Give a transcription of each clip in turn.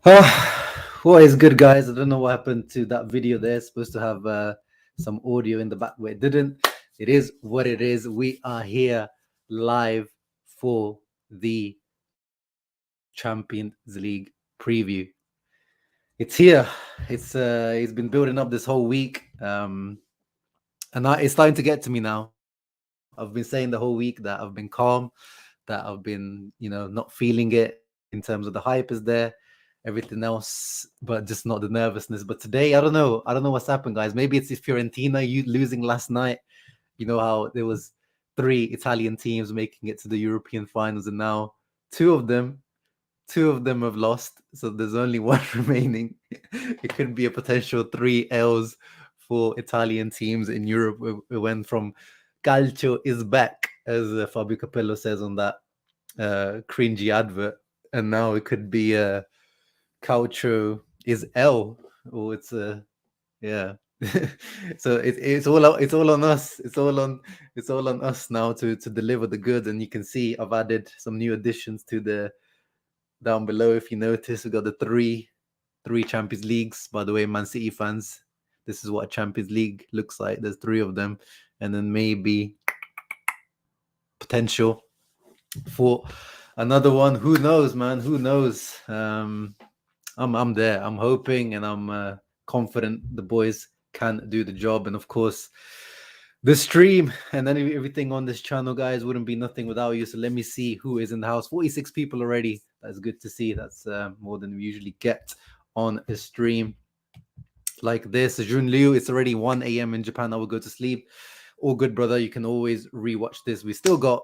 What is good, guys? I don't know what happened to that video there. It's supposed to have some audio in the back, but it didn't. It is what it is. We are here live for the Champions League preview. It's here. It's been building up this whole week, it's starting to get to me now. I've been saying the whole week that I've been calm, that I've been, not feeling it in terms of the hype is there, everything else, but just not the nervousness. But today, I don't know what's happened, guys. Maybe it's Fiorentina you losing last night. You know how there was three Italian teams making it to the European finals, and now two of them, two of them have lost. So there's only one remaining. It could be a potential three L's for Italian teams in Europe. We went from Calcio is back, as Fabio Capello says on that cringy advert, and now it could be Calcio is L, or yeah. So it's all on us. It's all on us now to deliver the goods. And you can see I've added some new additions to the down below. If you notice, we got the three Champions Leagues. By the way, Man City fans, this is what a Champions League looks like. There's three of them, and then maybe potential for another one. Who knows, man? Who knows? I'm there. I'm hoping, and I'm confident the boys can do the job. And of course, the stream and then everything on this channel, guys, wouldn't be nothing without you. So let me see who is in the house. 46 people already. That's good to see. That's more than we usually get on a stream like this. Jun Liu, it's already 1 a.m. in Japan. I will go to sleep. All good, brother. You can always rewatch this. We still got,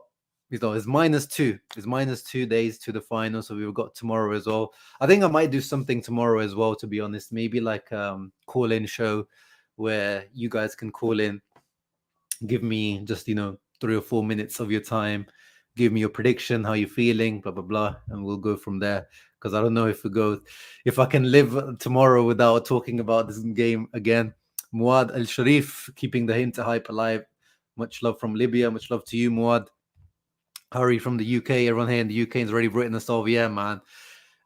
it's -2. It's -2 days to the final. So we've got tomorrow as well. I think I might do something tomorrow as well, to be honest. Maybe like call-in show where you guys can call in, give me just 3 or 4 minutes of your time, give me your prediction, how you're feeling, blah blah blah, and we'll go from there. Because I don't know if I can live tomorrow without talking about this game again. Muad Al Sharif keeping the hint hype alive. Much love from Libya. Much love to you, Muad. Harry from the UK. Everyone here in the UK has already written us off. Yeah, man.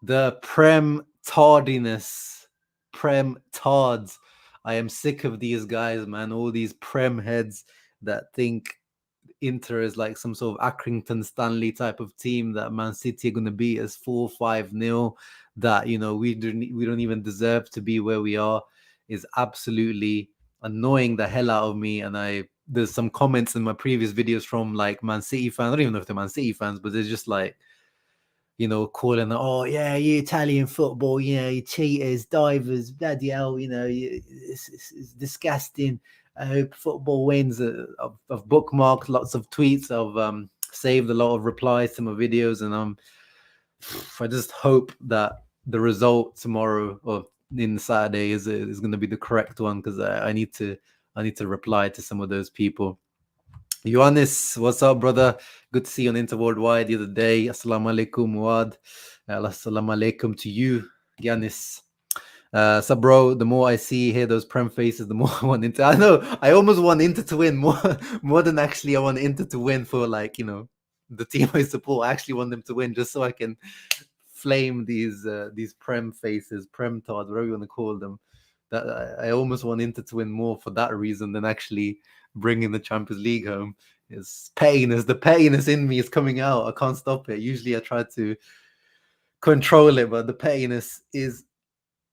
The Prem tardiness. Prem tards. I am sick of these guys, man. All these Prem heads that think Inter is like some sort of Accrington Stanley type of team that Man City are going to beat us 4-5-0. That we don't even deserve to be where we are, is absolutely annoying the hell out of me. And there's some comments in my previous videos from like Man City fans. I don't even know if they're Man City fans, but they're just like, calling, oh yeah, you Italian football, you cheaters, divers, bloody hell, it's disgusting. I hope football wins. I've bookmarked lots of tweets. I've saved a lot of replies to my videos, and I just hope that the result tomorrow or in Saturday is going to be the correct one, because I need to reply to some of those people. Ioannis, what's up, brother? Good to see you on Inter Worldwide the other day. Assalamu alaikum, Muad. Assalamu alaikum to you, Giannis. So, bro, the more I hear those Prem faces, the more I want Inter. I know, I almost want Inter to win more than actually I want Inter to win for, like, the team I support. I actually want them to win just so I can flame these Prem faces, Prem tards, whatever you want to call them. That I almost want Inter to win more for that reason than actually bringing the Champions League home. It's the pettiness in me is coming out. I can't stop it. Usually I try to control it, but the pettiness is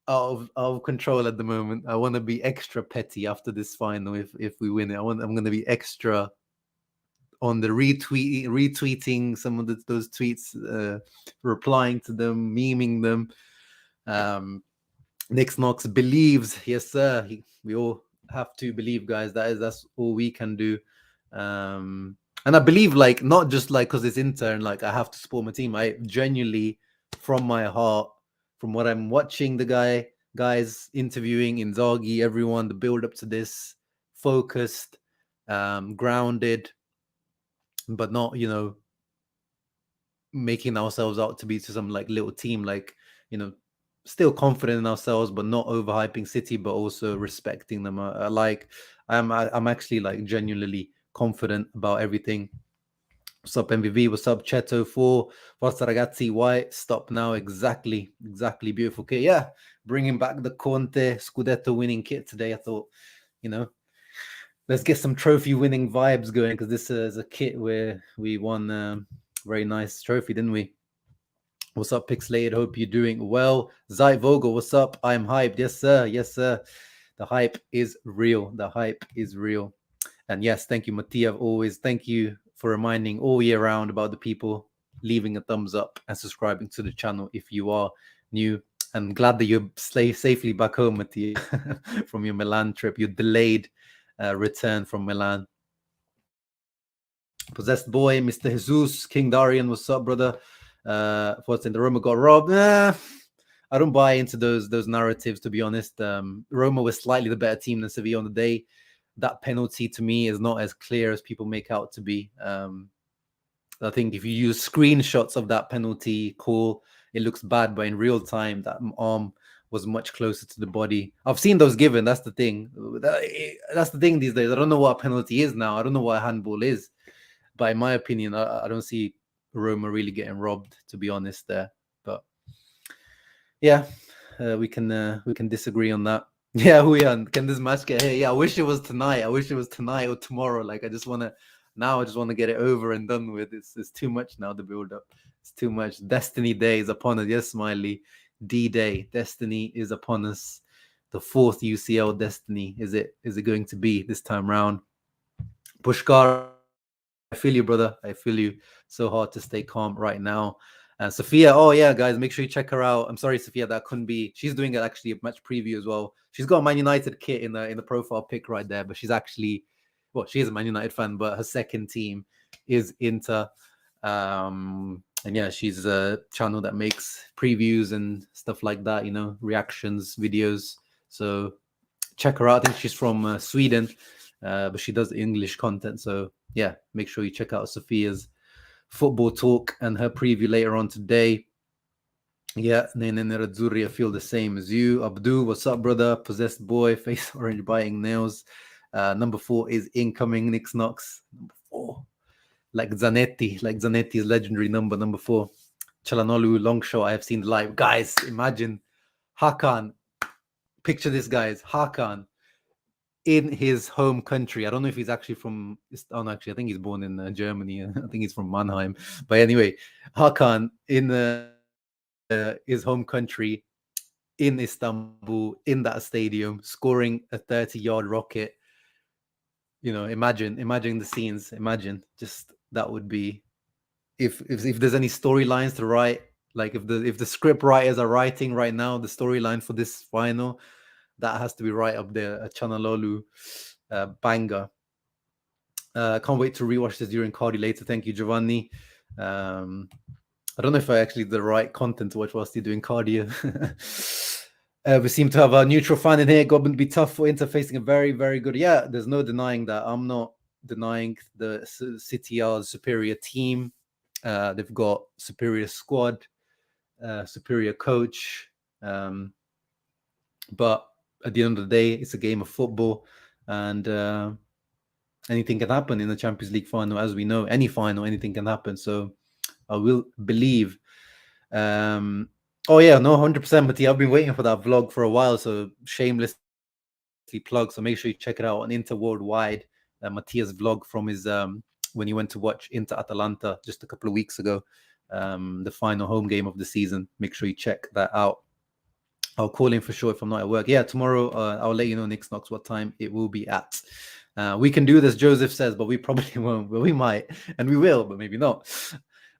out of control at the moment. I want to be extra petty after this final if we win it. I'm going to be extra on the retweeting some of those tweets, replying to them, memeing them. Nick Knox believes, yes sir. We all have to believe, guys. That's all we can do. And I believe, like, not just like because it's Inter and like I have to support my team. I genuinely, from my heart, from what I'm watching, the guys interviewing Inzaghi, everyone, the build up to this, focused, grounded, but not making ourselves out to be to some like little team, like still confident in ourselves, but not overhyping City, but also respecting them. I'm actually like genuinely confident about everything What's up, MVV? What's up, Cheto 4? Forza Ragazzi White. Stop now. Exactly. Beautiful kit. Yeah, bringing back the Conte Scudetto winning kit today. I thought, let's get some trophy winning vibes going, because this is a kit where we won a very nice trophy, didn't we? What's up, Pixelated? Hope you're doing well. Zeit Vogel, what's up? I'm hyped. Yes, sir. The hype is real. And yes, thank you, Mattia. Always thank you for reminding all year round about the people leaving a thumbs up and subscribing to the channel if you are new. I'm glad that you're safely back home, Mattia, from your Milan trip, your delayed return from Milan. Possessed Boy, Mr. Jesus, King Darian, what's up, brother? What's in the Roma got robbed? I don't buy into those narratives, to be honest. Roma was slightly the better team than Sevilla on the day. That penalty to me is not as clear as people make out to be. I think if you use screenshots of that penalty call, it looks bad, but in real time, that arm was much closer to the body. I've seen those given. That's the thing. That's the thing these days. I don't know what a penalty is now. I don't know what a handball is. But in my opinion, I don't see Roma really getting robbed, to be honest there. But yeah, we can disagree on that. Yeah, can this match get here? Yeah, I wish it was tonight. Or tomorrow. Like, I just want to get it over and done with. It's too much now, the build up. It's too much. Destiny Day is upon us. Yes, Smiley. D-Day. Destiny is upon us. The 4th UCL Destiny. Is it going to be this time round? Pushkar, I feel you, brother. I feel you. So hard to stay calm right now. Sophia, oh yeah, guys, make sure you check her out. I'm sorry, Sophia, that couldn't be. She's doing actually a match preview as well. She's got a Man United kit in the profile pic right there, but she's actually, well, she is a Man United fan, but her second team is Inter. And yeah, she's a channel that makes previews and stuff like that, reactions, videos. So check her out. I think she's from Sweden, but she does English content. So yeah, make sure you check out Sophia's football talk and her preview later on today. Yeah, Nene Nerazzurri, I feel the same as you. Abdu, what's up, brother? Possessed Boy, face orange, biting nails. Number 4 is incoming. Nix Knox. Number 4. Like Zanetti's legendary number 4. Chalanolu, long shot. I have seen live. Guys, imagine Hakan. Picture this, guys. Hakan in his home country. I don't know if he's actually from. Oh, no, actually, I think he's born in Germany. I think he's from Mannheim. But anyway, Hakan in his home country, in Istanbul, in that stadium, scoring a 30-yard rocket. Imagine the scenes. Imagine, just that would be. If there's any storylines to write, like if the script writers are writing right now the storyline for this final, that has to be right up there. A Chalanolu banger. Can't wait to rewatch this during Cardi later. Thank you, Giovanni. I don't know if I actually did the right content to watch whilst you're doing cardio. We seem to have a neutral fan in here. Goblin be tough for interfacing a very, very good. Yeah, there's no denying that. I'm not denying the City are superior team. They've got superior squad, superior coach. But at the end of the day, it's a game of football, and anything can happen in the Champions League final. As we know, any final, anything can happen. So I will believe. Oh yeah, no, 100%, Mattia. I've been waiting for that vlog for a while, so shamelessly plug. So make sure you check it out on Inter Worldwide. Mattia's vlog from his when he went to watch Inter Atalanta just a couple of weeks ago, the final home game of the season. Make sure you check that out. I'll call in for sure if I'm not at work. Yeah, tomorrow I'll let you know, Nix Knox, what time it will be at. We can do this, Joseph says, but we probably won't. But we might, and we will, but maybe not.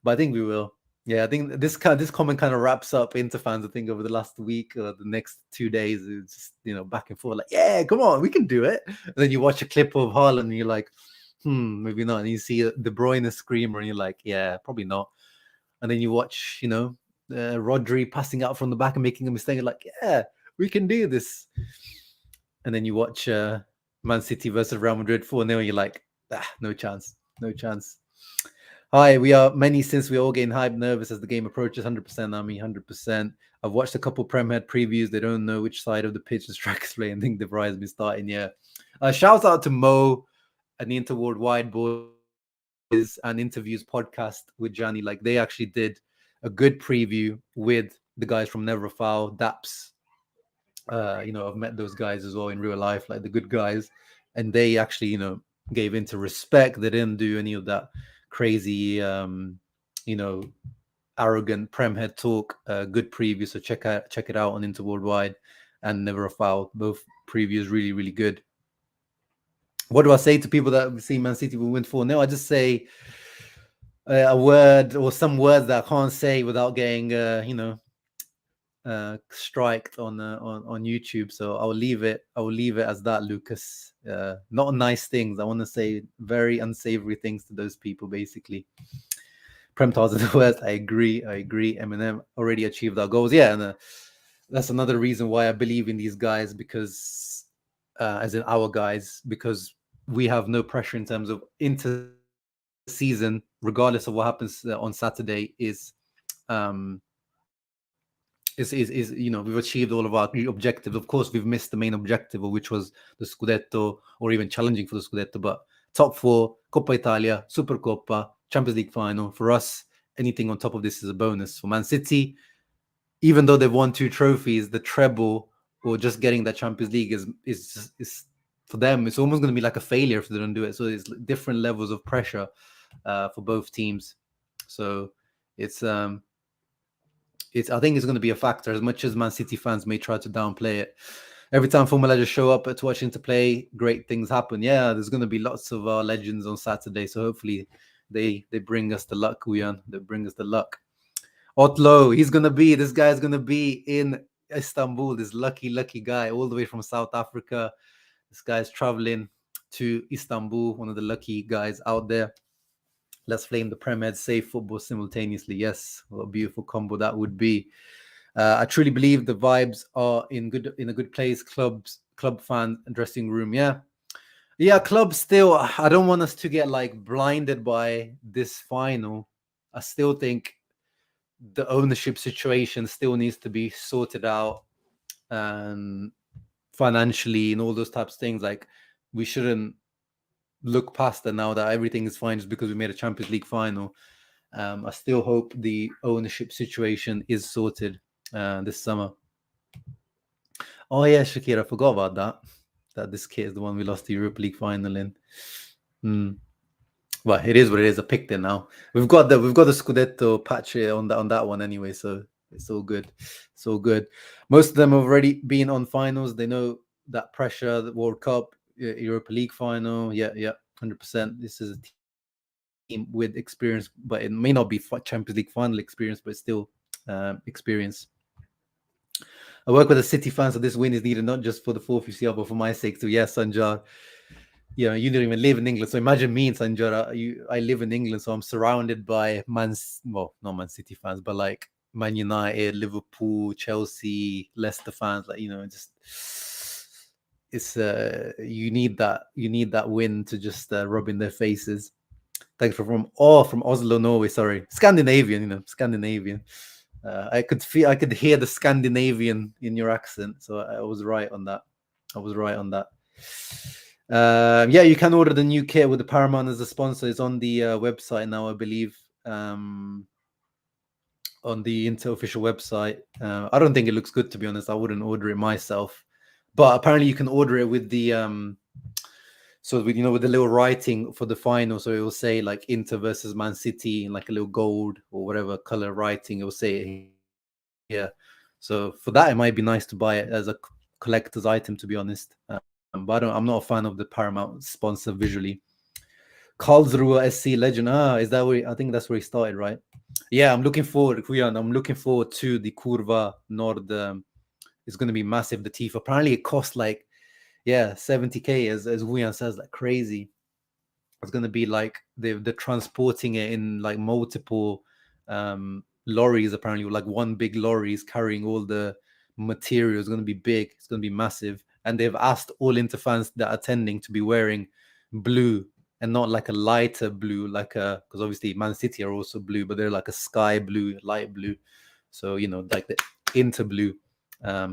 But I think we will. Yeah, I think this comment kind of wraps up Inter fans. I think over the last week or the next 2 days, it's just back and forth. Like, yeah, come on, we can do it. And then you watch a clip of Haaland, and you're like, maybe not. And you see De Bruyne screamer, and you're like, yeah, probably not. And then you watch, Rodri passing out from the back and making a mistake. You're like, yeah, we can do this. And then you watch Man City versus Real Madrid 4-0. You're like, no chance. Hi, we are many since we all getting hyped, nervous as the game approaches. 100%, Ami, 100%. I've watched a couple Prem Head previews. They don't know which side of the pitch the strikers play. I think the has been starting. Yeah. Shouts out to Mo and the Inter Worldwide boys. and Interviews podcast with Gianni, like they actually did a good preview with the guys from Never a Foul, Daps. I've met those guys as well in real life, like the good guys, and they actually, gave into respect. They didn't do any of that crazy, arrogant Prem head talk. Good preview, so check it out on Inter Worldwide and Never a Foul. Both previews really, really good. What do I say to people that see Man City will win 4-0? I just say a word or some words that I can't say without getting, striked on YouTube. So I will leave it as that, Lucas. Not nice things. I want to say very unsavory things to those people, basically. Prem Tars are the worst. I agree. Eminem already achieved our goals. Yeah, and that's another reason why I believe in these guys, because as in our guys, because we have no pressure in terms of inter-season, regardless of what happens on Saturday. We've achieved all of our objectives. Of course, we've missed the main objective, which was the Scudetto, or even challenging for the Scudetto. But top 4, Coppa Italia, Supercoppa, Champions League final. For us, anything on top of this is a bonus. For Man City, even though they've won 2 trophies, the treble or just getting that Champions League is for them, it's almost going to be like a failure if they don't do it. So it's different levels of pressure for both teams. So I think it's going to be a factor, as much as Man City fans may try to downplay it. Every time Former Legends show up to watch Inter play, great things happen. Yeah, there's going to be lots of legends on Saturday, so hopefully they bring us the luck, Uyan. They bring us the luck. Otlo, this guy's going to be in Istanbul, this lucky guy, all the way from South Africa. This guy's traveling to Istanbul, one of the lucky guys out there. Let's flame the Prem, save football simultaneously. Yes, what a beautiful combo that would be. I truly believe the vibes are in a good place. Club fan dressing room. Yeah. Club still. I don't want us to get like blinded by this final. I still think the ownership situation still needs to be sorted out, and financially and all those types of things. Like, we shouldn't look past that now that everything is fine just because we made a Champions League final. I still hope the ownership situation is sorted this summer. Oh yeah, Shakira, I forgot about that this kid is the one we lost the Europa League final in. Well, it is what it is. I picked it now. We've got the Scudetto patch on that one anyway, so it's all good. It's all good. Most of them have already been on finals. They know that pressure, the World Cup, Europa League final. Yeah, 100%. This is a team with experience, but it may not be Champions League final experience, but still experience. I work with a City fan, so this win is needed not just for the fourth UCL, but for my sake too. Yes, Sanjar. You don't even live in England, so imagine me and Sanjar. I live in England, so I'm surrounded by not Man City fans, but like Man United, Liverpool, Chelsea, Leicester fans. Like, it's you need that win to just rub in their faces. Thanks from Oslo, Norway. Sorry, Scandinavian. Scandinavian. I could hear the Scandinavian in your accent, so I was right on that. You can order the new kit with the Paramount as a sponsor. It's on the website now, I believe. On the Inter official website. I don't think it looks good, to be honest. I wouldn't order it myself, but apparently you can order it with the with the little writing for the final. So it will say like Inter versus Man City in like a little gold or whatever color writing. It will say here. So for that, it might be nice to buy it as a collector's item, to be honest. But I'm not a fan of the Paramount sponsor visually. Karlsruhe SC legend. Is that where? I think that's where he started, right? Yeah, I'm looking forward. I'm looking forward to the Curva Nord. It's going to be massive. The TIFA. Apparently, it costs like 70K, as Wuyan says, like crazy. It's going to be like they're transporting it in like multiple lorries. Apparently, like one big lorry is carrying all the material. It's going to be big. It's going to be massive. And they've asked all Inter fans that are attending to be wearing blue and not like a lighter blue, because obviously Man City are also blue, but they're like a sky blue, light blue. So, like the Inter blue.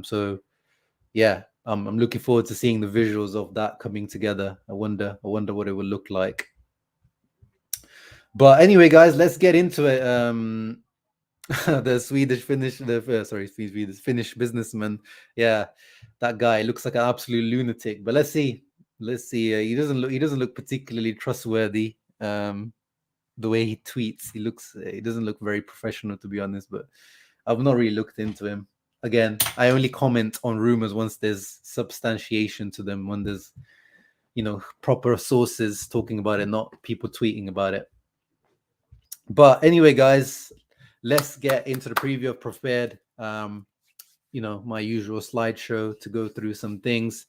So yeah, I'm looking forward to seeing the visuals of that coming together. I wonder what it will look like. But anyway, guys, let's get into it. The Finnish businessman. Yeah, that guy looks like an absolute lunatic. But let's see. He doesn't look particularly trustworthy. The way he tweets, he doesn't look very professional, to be honest. But I've not really looked into him. Again, I only comment on rumors once there's substantiation to them, when there's proper sources talking about it, not people tweeting about it. But anyway, guys, let's get into the preview. I've prepared my usual slideshow to go through some things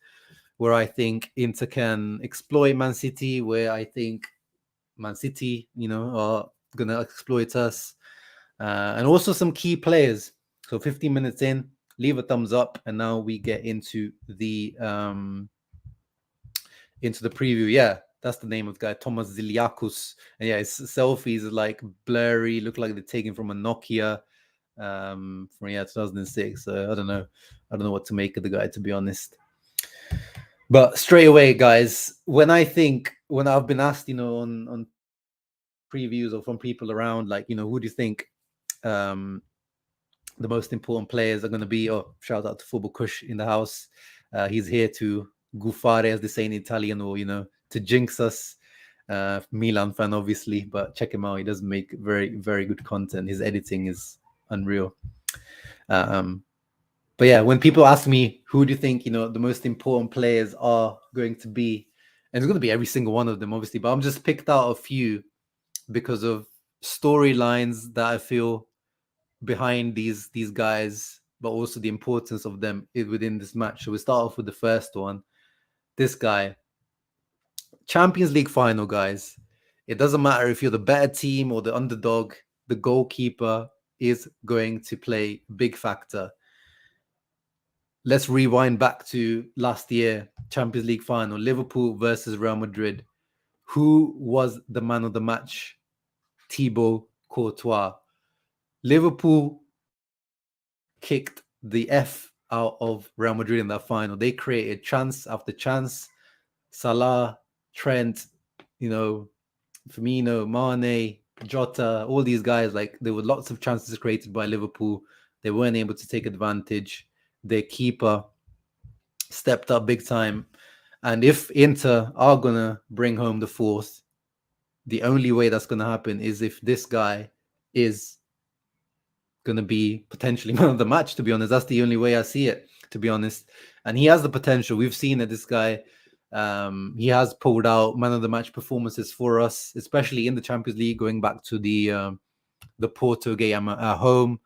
where I think Inter can exploit Man City, where I think Man City are gonna exploit us, and also some key players. So 15 minutes in, leave a thumbs up, and now we get into the preview. Yeah, that's the name of the guy, Thomas Ziliakus. And yeah, his selfies are like blurry, look like they're taken from a Nokia from 2006. So I don't know what to make of the guy, to be honest. But straight away, guys, when I've been asked, on previews or from people around, like, who do you think the most important players are going to be? Oh, shout out to Football Kush in the house. He's here to gufare, as they say in Italian, or to jinx us. Milan fan, obviously, but check him out. He does make very, very good content. His editing is unreal. But yeah, when people ask me who do you think the most important players are going to be, and it's going to be every single one of them, obviously, but I'm just picked out a few because of storylines that I feel behind these guys, but also the importance of them within this match. So we start off with the first one. This guy, Champions League final, guys. It doesn't matter if you're the better team or the underdog, the goalkeeper is going to play a big factor. Let's rewind back to last year, Champions League final, Liverpool versus Real Madrid. Who was the man of the match? Thibaut Courtois. Liverpool kicked the F out of Real Madrid in that final. They created chance after chance. Salah, Trent, Firmino, Mane, Jota, all these guys, like, there were lots of chances created by Liverpool. They weren't able to take advantage. Their keeper stepped up big time. And if Inter are going to bring home the fourth, the only way that's going to happen is if this guy is going to be potentially man of the match, to be honest. That's the only way I see it, to be honest. And he has the potential. We've seen that this guy, he has pulled out man of the match performances for us, especially in the Champions League, going back to the Porto game at home,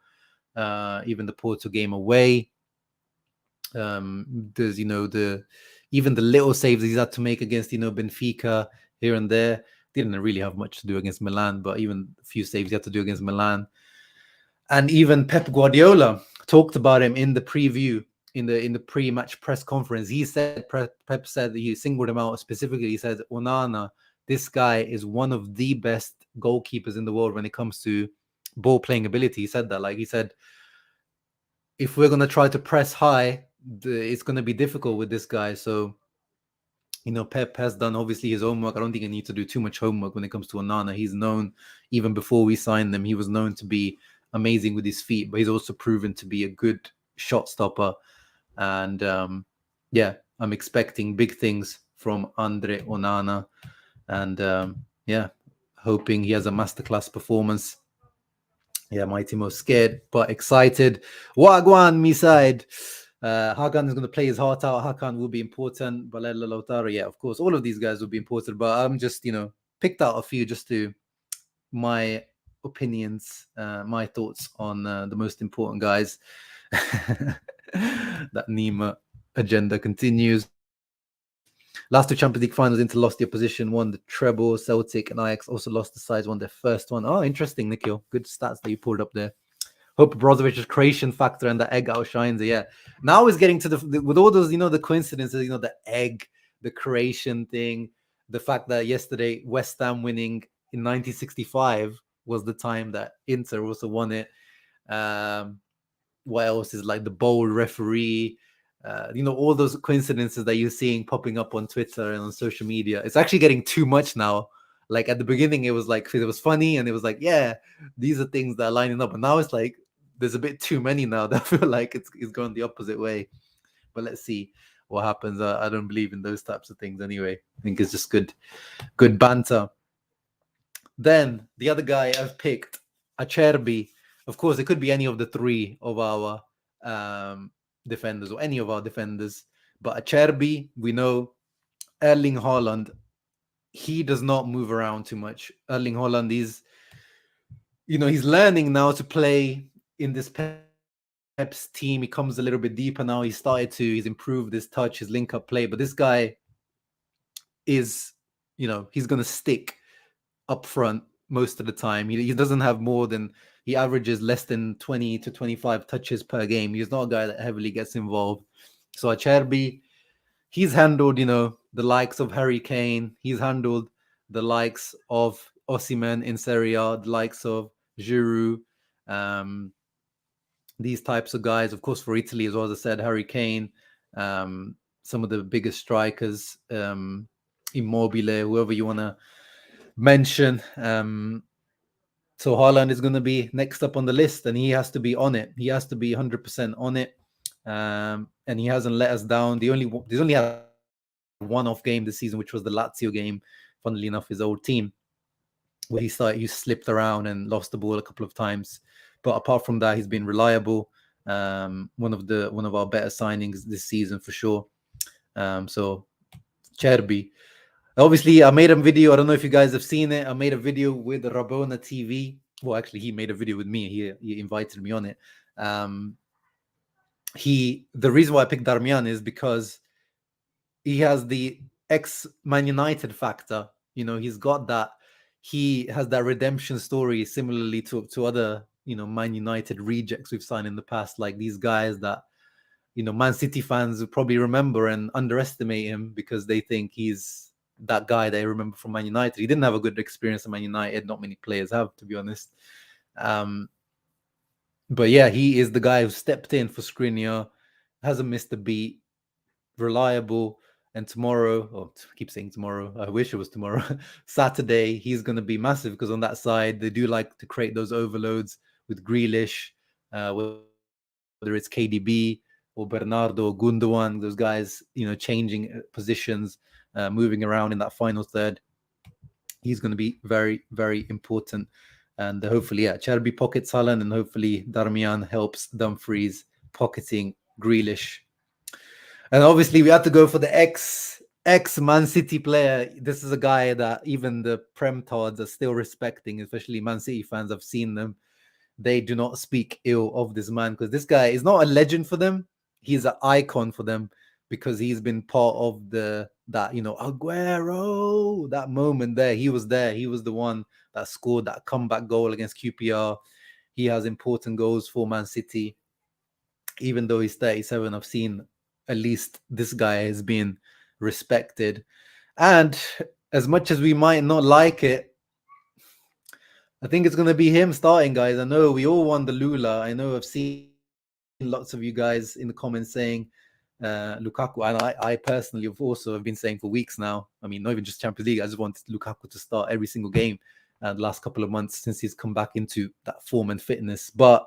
even the Porto game away. There's even the little saves he's had to make against Benfica here and there. Didn't really have much to do against Milan, but even a few saves he had to do against Milan. And even Pep Guardiola talked about him in the preview, in the pre-match press conference. He said, Pep said that he singled him out specifically. He said, Onana, this guy is one of the best goalkeepers in the world when it comes to ball playing ability. He said that, like, he said, if we're going to try to press high, it's going to be difficult with this guy. So, Pep has done obviously his homework. I don't think I need to do too much homework when it comes to Onana. He's known, even before we signed him, he was known to be amazing with his feet, but he's also proven to be a good shot stopper. And I'm expecting big things from Andre Onana. And hoping he has a masterclass performance. Yeah, Mighty Mo scared but excited. Wagwan, me side. Hakan is going to play his heart out. Hakan will be important. Balella Lautaro, yeah, of course. All of these guys will be important. But I'm just, picked out a few just to my opinions, my thoughts on the most important guys. That Nima agenda continues. Last two Champions League finals, Inter lost the opposition, won the treble. Celtic and Ajax also lost the sides, won their first one. Oh, interesting, Nikhil. Good stats that you pulled up there. Hope Brozovic's Croatian factor and the egg outshines it. Yeah. Now it's getting to with all those, the coincidences, the egg, the Croatian thing, the fact that yesterday West Ham winning in 1965 was the time that Inter also won it. What else is like the bold referee? All those coincidences that you're seeing popping up on Twitter and on social media. It's actually getting too much now. Like at the beginning, it was like it was funny, and it was like, yeah, these are things that are lining up. But now it's like there's a bit too many now that I feel like it's going the opposite way. But let's see what happens. I don't believe in those types of things anyway. I think it's just good banter. Then the other guy I've picked, Acerbi. Of course, it could be any of the three of our defenders or any of our defenders. But Acerbi, we know Erling Haaland, he does not move around too much. Erling Haaland is, he's learning now to play in this Pep's team. He comes a little bit deeper now. He's improved his touch, his link-up play. But this guy is, he's going to stick up front most of the time. He doesn't have he averages less than 20 to 25 touches per game. He's not a guy that heavily gets involved. So Acerbi, he's handled, the likes of Harry Kane. He's handled the likes of Osimhen in Serie A, the likes of Giroud, these types of guys. Of course, for Italy, as well as I said, Harry Kane, some of the biggest strikers, Immobile, whoever you want to mention. So Haaland is going to be next up on the list, and he has to be on it. He has to be 100% on it. And he hasn't let us down. He's only had one off game this season, which was the Lazio game, funnily enough, his old team, where he slipped around and lost the ball a couple of times. But apart from that, he's been reliable. One of our better signings this season for sure. So Cerbi. Obviously, I made a video. I don't know if you guys have seen it. I made a video with Rabona TV. Well, actually, he made a video with me. He invited me on it. The reason why I picked Darmian is because he has the ex-Man United factor. He's got that. He has that redemption story similarly to other, Man United rejects we've signed in the past, like these guys that, Man City fans will probably remember and underestimate him because they think he's that guy they remember from Man United. He didn't have a good experience at Man United. Not many players have, to be honest. But yeah, he is the guy who stepped in for Skriniar, hasn't missed a beat, reliable. And tomorrow, I keep saying tomorrow, I wish it was tomorrow, Saturday, he's going to be massive because on that side, they do like to create those overloads with Grealish, whether it's KDB or Bernardo or Gundogan, those guys, changing positions, moving around in that final third. He's going to be very, very important. And hopefully, Cerbi pockets Haaland, and hopefully Darmian helps Dumfries pocketing Grealish. And obviously, we had to go for the ex Man City player. This is a guy that even the Prem Tods are still respecting, especially Man City fans. I've seen them. They do not speak ill of this man because this guy is not a legend for them. He's an icon for them because he's been part of that, Aguero, that moment there. He was there. He was the one that scored that comeback goal against QPR. He has important goals for Man City. Even though he's 37, I've seen at least this guy has been respected. And as much as we might not like it, I think it's going to be him starting, guys. I know we all want the Lula. I know I've seen lots of you guys in the comments saying Lukaku, and I personally have been saying for weeks now. I mean, not even just Champions League. I just want Lukaku to start every single game the last couple of months since he's come back into that form and fitness. But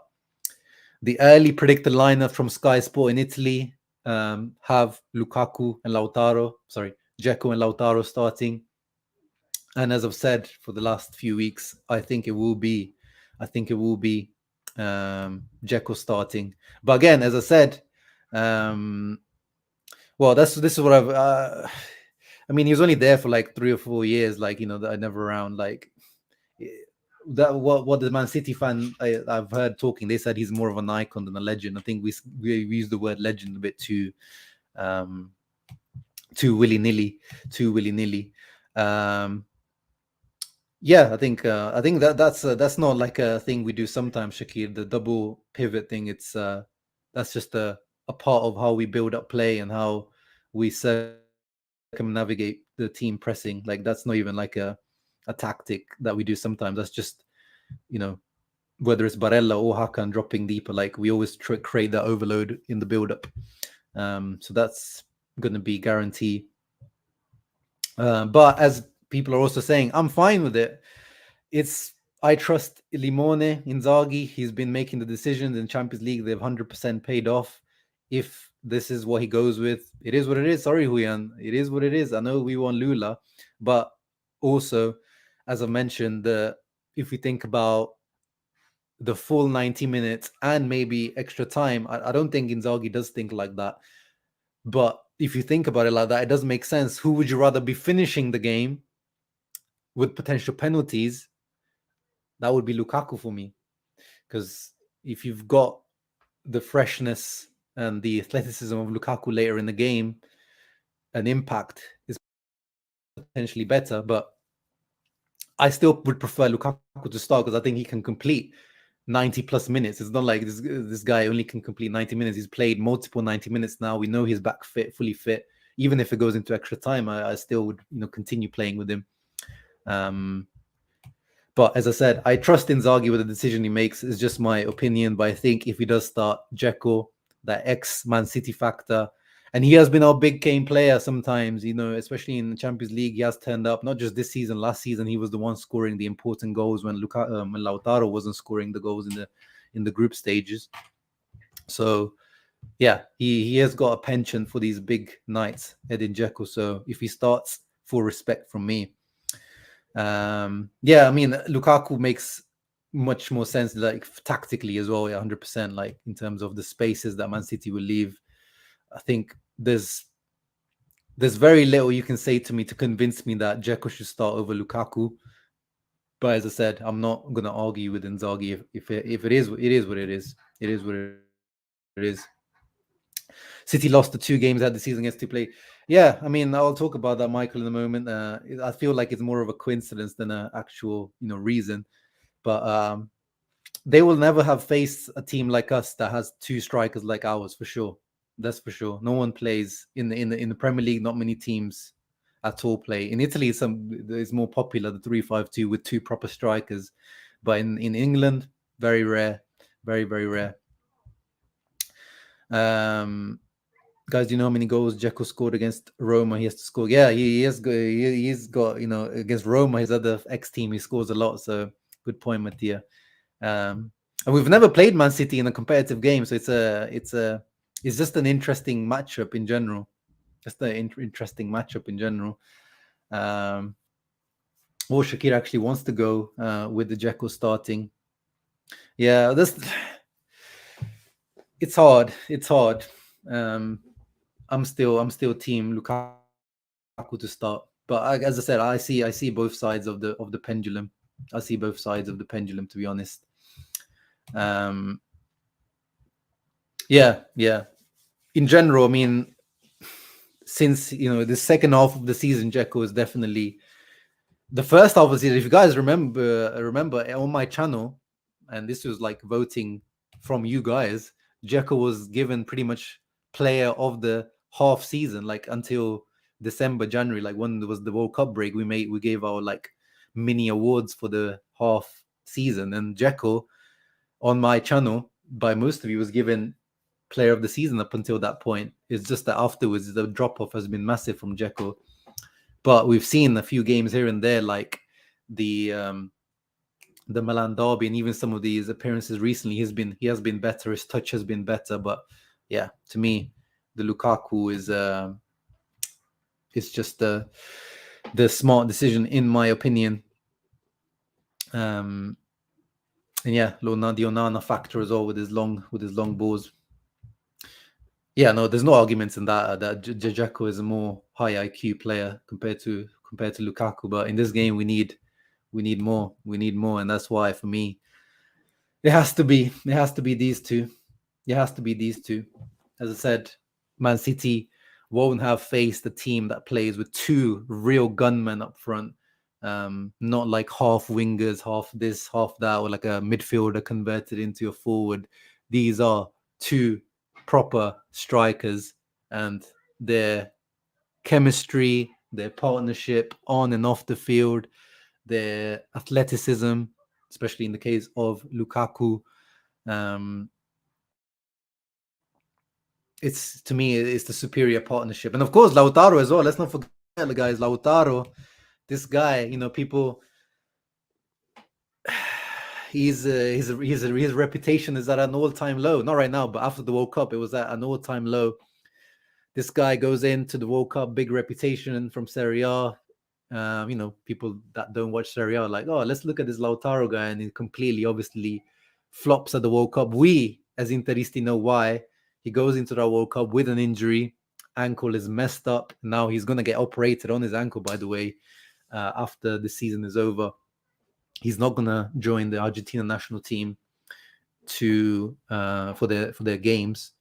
the early predicted lineup from Sky Sport in Italy have Lukaku and Dzeko and Lautaro starting. And as I've said for the last few weeks, I think it will be Dzeko starting. But again, as I said, this is what I've. I mean, he was only there for like 3 or 4 years, like that I never around. Like that, what the Man City fan I've heard talking, they said he's more of an icon than a legend. I think we use the word legend a bit too willy-nilly. I think that's not like a thing we do sometimes, Shakir. The double pivot thing, it's that's just a part of how we build up play and how we circumnavigate the team pressing. Like that's not even like a tactic that we do sometimes. That's just, whether it's Barella or Hakan dropping deeper, like we always create that overload in the build-up. So that's going to be guarantee. But as people are also saying, I'm fine with it. I trust Limone, Inzaghi. He's been making the decisions in Champions League. They've 100% paid off. If this is what he goes with, it is what it is. Sorry, Huyan. It is what it is. I know we want Lula, but also, as I mentioned, if we think about the full 90 minutes and maybe extra time, I don't think Inzaghi does think like that. But if you think about it like that, it does make sense. Who would you rather be finishing the game with potential penalties? That would be Lukaku for me. Because if you've got the freshness and the athleticism of Lukaku later in the game, an impact is potentially better. But I still would prefer Lukaku to start because I think he can complete 90 plus minutes. It's not like this guy only can complete 90 minutes. He's played multiple 90 minutes now. We know he's back fit, fully fit. Even if it goes into extra time, I still would continue playing with him. But as I said, I trust Inzaghi with the decision he makes. It's just my opinion. But I think if he does start Dzeko, that ex-Man City factor, and he has been our big game player sometimes, especially in the Champions League, he has turned up. Not just this season, last season, he was the one scoring the important goals when Lautaro wasn't scoring the goals in the group stages. So, yeah, he has got a penchant for these big nights, Edin Dzeko. So if he starts, full respect from me. Yeah, I mean, Lukaku makes much more sense, like tactically as well, 100%. Like in terms of the spaces that Man City will leave, I think there's very little you can say to me to convince me that Dzeko should start over Lukaku. But as I said, I'm not gonna argue with Inzaghi if it is what it is. It is what it is. City lost the 2 games at the season against 2 play. Yeah, I mean, I'll talk about that, Michael, in a moment. I feel like it's more of a coincidence than an actual, reason. But they will never have faced a team like us that has 2 strikers like ours, for sure. That's for sure. No one plays in the Premier League. Not many teams at all play. In Italy, it's more popular, the 3-5-2 with 2 proper strikers. But in England, very rare, very, very rare. Guys, do you know how many goals Dzeko scored against Roma? He has to score. Yeah, he's got against Roma, his other ex-team, he scores a lot. So good point, Mattia. And we've never played Man City in a competitive game, so it's just an interesting matchup in general. Just an interesting matchup in general. Shakir actually wants to go with the Dzeko starting. Yeah, it's hard. It's hard. I'm still team Lukaku to start, but as I said, I see both sides of the pendulum. I see both sides of the pendulum, to be honest. Yeah. In general, I mean, since the second half of the season, Dzeko is definitely the first half of the season. If you guys remember on my channel, and this was like voting from you guys, Dzeko was given pretty much player of the half season, like until December, January, like when there was the World Cup break, we gave our like mini awards for the half season, and Dzeko on my channel by most of you was given player of the season up until that point. It's just that afterwards the drop off has been massive from Dzeko. But we've seen a few games here and there, like the Milan derby, and even some of these appearances recently, he has been better. His touch has been better. But yeah, to me, the Lukaku is it's just the smart decision, in my opinion. And yeah, the Onana factor as well with his long balls. Yeah, no, there's no arguments in that Dzeko is a more high IQ player compared to Lukaku. But in this game, we need more. We need more, and that's why for me, it has to be these two. It has to be these two. As I said, Man City won't have faced a team that plays with 2 real gunmen up front. Not like half wingers, half this, half that, or like a midfielder converted into a forward. These are 2 proper strikers, and their chemistry, their partnership on and off the field, their athleticism, especially in the case of Lukaku, it's, to me, it's the superior partnership. And of course, Lautaro as well. Let's not forget, guys, Lautaro this guy, people, his reputation is at an all-time low. Not right now, but after the World Cup, it was at an all-time low. This guy goes into the World Cup, big reputation from Serie A. People that don't watch Serie A are like, oh, let's look at this Lautaro guy, and he completely, obviously, flops at the World Cup. We, as Interisti, know why. He goes into the World Cup with an injury. Ankle is messed up. Now he's going to get operated on his ankle, by the way, after the season is over. He's not going to join the Argentina national team for their games.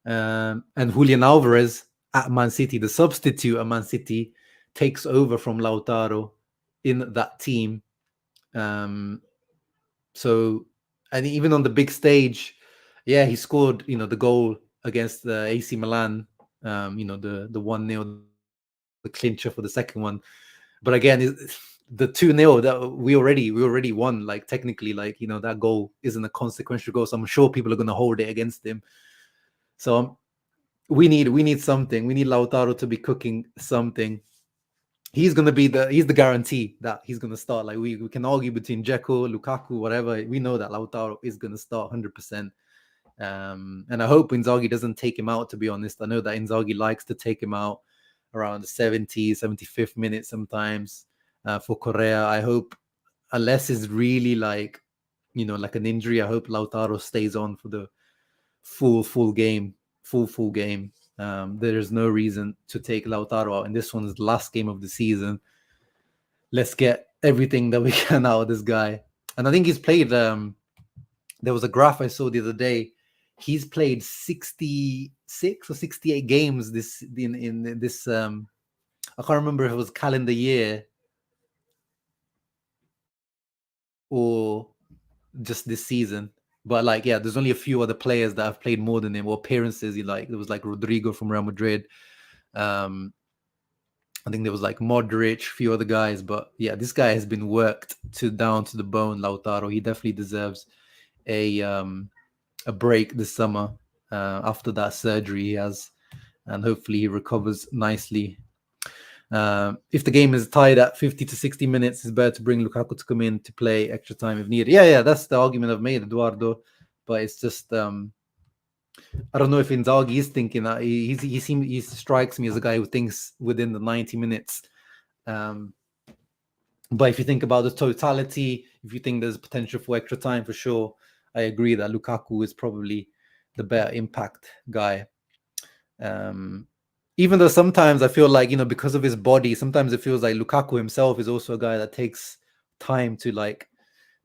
And Julian Alvarez at Man City, the substitute at Man City, takes over from Lautaro in that team. So, and even on the big stage, yeah, he scored, the goal against the AC Milan, the 1-0, the clincher for the second one. But again, the 2-0 that we already won, like technically, like, that goal isn't a consequential goal. So I'm sure people are going to hold it against him. So we need something. We need Lautaro to be cooking something. He's going to be he's the guarantee that he's going to start. Like we can argue between Dzeko, Lukaku, whatever. We know that Lautaro is going to start 100%. And I hope Inzaghi doesn't take him out, to be honest. I know that Inzaghi likes to take him out around the 70th, 75th minute sometimes for Correa. I hope, unless it's really like, like an injury, I hope Lautaro stays on for the full game. There is no reason to take Lautaro out, and this one is the last game of the season. Let's get everything that we can out of this guy. And I think he's played, there was a graph I saw the other day. He's played 66 or 68 games in this I can't remember if it was calendar year or just this season. But like, yeah, there's only a few other players that have played more than him, or appearances. There was like Rodrigo from Real Madrid. I think there was like Modric, a few other guys. But yeah, this guy has been worked down to the bone, Lautaro. He definitely deserves a break this summer after that surgery he has. And hopefully he recovers nicely. If the game is tied at 50 to 60 minutes, it's better to bring Lukaku to come in to play extra time if needed. Yeah, that's the argument I've made, Eduardo. But it's just, I don't know if Inzaghi is thinking that. He strikes me as a guy who thinks within the 90 minutes. But if you think about the totality, if you think there's potential for extra time, for sure, I agree that Lukaku is probably the better impact guy. Even though sometimes I feel like, because of his body, sometimes it feels like Lukaku himself is also a guy that takes time to like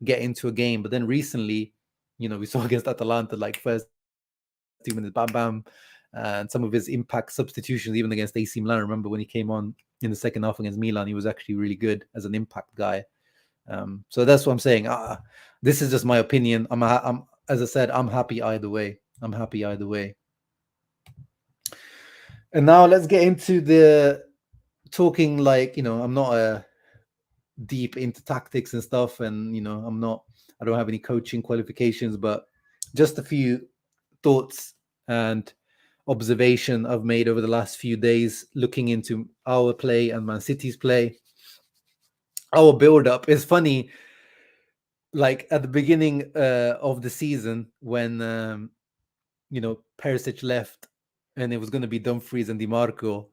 get into a game. But then recently, we saw against Atalanta, like first 2 minutes, bam, bam. And some of his impact substitutions, even against AC Milan. I remember when he came on in the second half against Milan, he was actually really good as an impact guy. So that's what I'm saying. This is just my opinion. As I said, I'm happy either way. And now let's get into the talking. Like, I'm not deep into tactics and stuff, and I don't have any coaching qualifications, but just a few thoughts and observation I've made over the last few days looking into our play and Man City's play. Our build-up is funny. Like at the beginning of the season, when Perisic left and it was going to be Dumfries and DiMarco,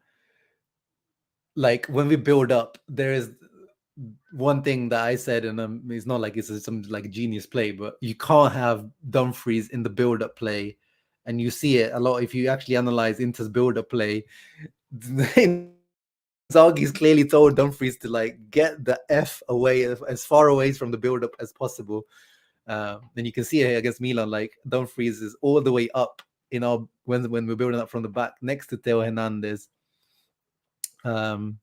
like when we build up, there is one thing that I said, and it's not like it's some like genius play, but you can't have Dumfries in the build-up play, and you see it a lot if you actually analyze Inter's build-up play. Inzaghi's clearly told Dumfries to like get the F away, as far away from the build-up as possible. And you can see it here against Milan, like Dumfries is all the way up, when we're building up from the back next to Theo Hernandez. And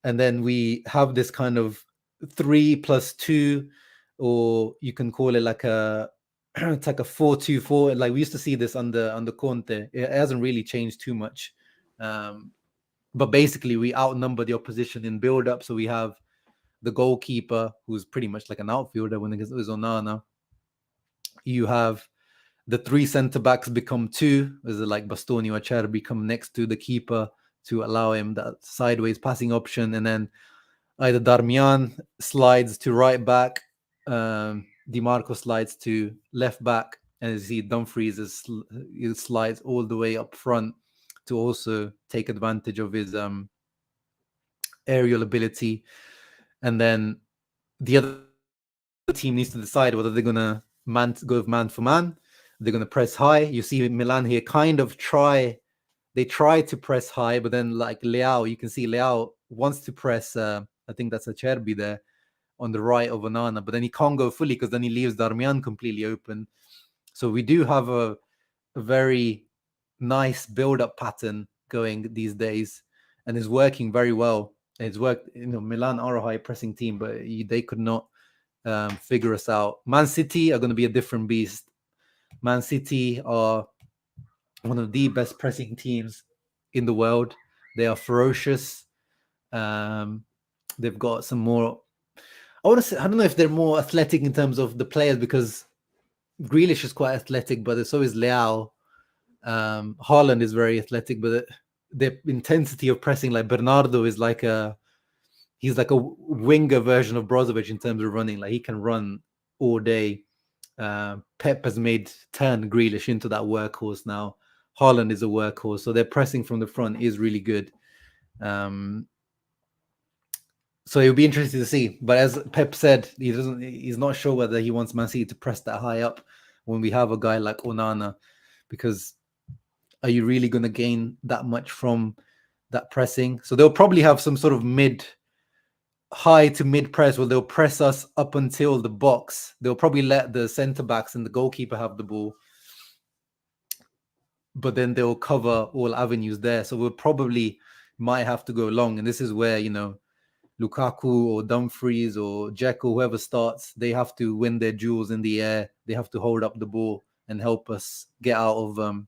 then we have this kind of 3+2, or you can call it like it's like a 4-2-4. Like we used to see this under Conte. It hasn't really changed too much. But basically, we outnumber the opposition in build-up. So we have the goalkeeper, who's pretty much like an outfielder when it was Onana. You have the 3 centre-backs become 2, as like Bastoni or Acerbi come next to the keeper to allow him that sideways passing option. And then either Darmian slides to right back, DiMarco slides to left back, and you see Dumfries he slides all the way up front to also take advantage of his aerial ability. And then the other team needs to decide whether they're gonna go man for man. They're gonna press high. You see Milan here kind of try to press high, but then like Leao, you can see Leao wants to press. I think that's Acerbi there on the right of Onana, but then he can't go fully because then he leaves Darmian completely open. So we do have a very nice build-up pattern going these days, and it's working very well. It's worked. Milan are a high pressing team, but they could not figure us out. Man City are going to be a different beast. Man City are one of the best pressing teams in the world. They are ferocious. They've got some more. I want to say, I don't know if they're more athletic in terms of the players, because Grealish is quite athletic, but so is Leao. Haaland is very athletic, but the intensity of pressing, like Bernardo is like he's like a winger version of Brozovic in terms of running. Like he can run all day. Pep has turned Grealish into that workhorse now. Haaland is a workhorse, so their pressing from the front is really good. So it'll be interesting to see. But as Pep said, he's not sure whether he wants Man City to press that high up when we have a guy like Onana, because are you really going to gain that much from that pressing? So they'll probably have some sort of high to mid press where they'll press us up until the box. They'll probably let the centre backs and the goalkeeper have the ball, but then they'll cover all avenues there. So we'll probably might have to go long. And this is where, Lukaku or Dumfries or Dzeko, whoever starts, they have to win their duels in the air. They have to hold up the ball and help us get out of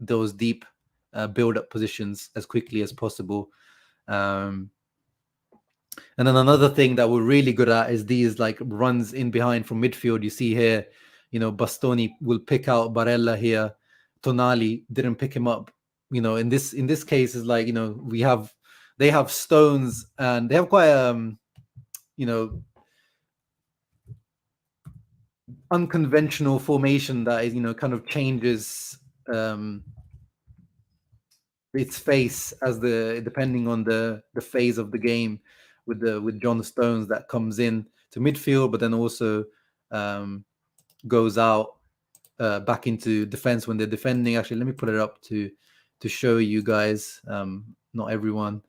those deep build-up positions as quickly as possible. And then another thing that we're really good at is these like runs in behind from midfield. You see here, Bastoni will pick out Barella here. Tonali didn't pick him up. In this case is like, they have Stones and they have quite unconventional formation that is, kind of changes its face depending on the phase of the game, with John Stones that comes in to midfield, but then also goes out back into defense when they're defending. Actually, let me put it up to show you guys. Not everyone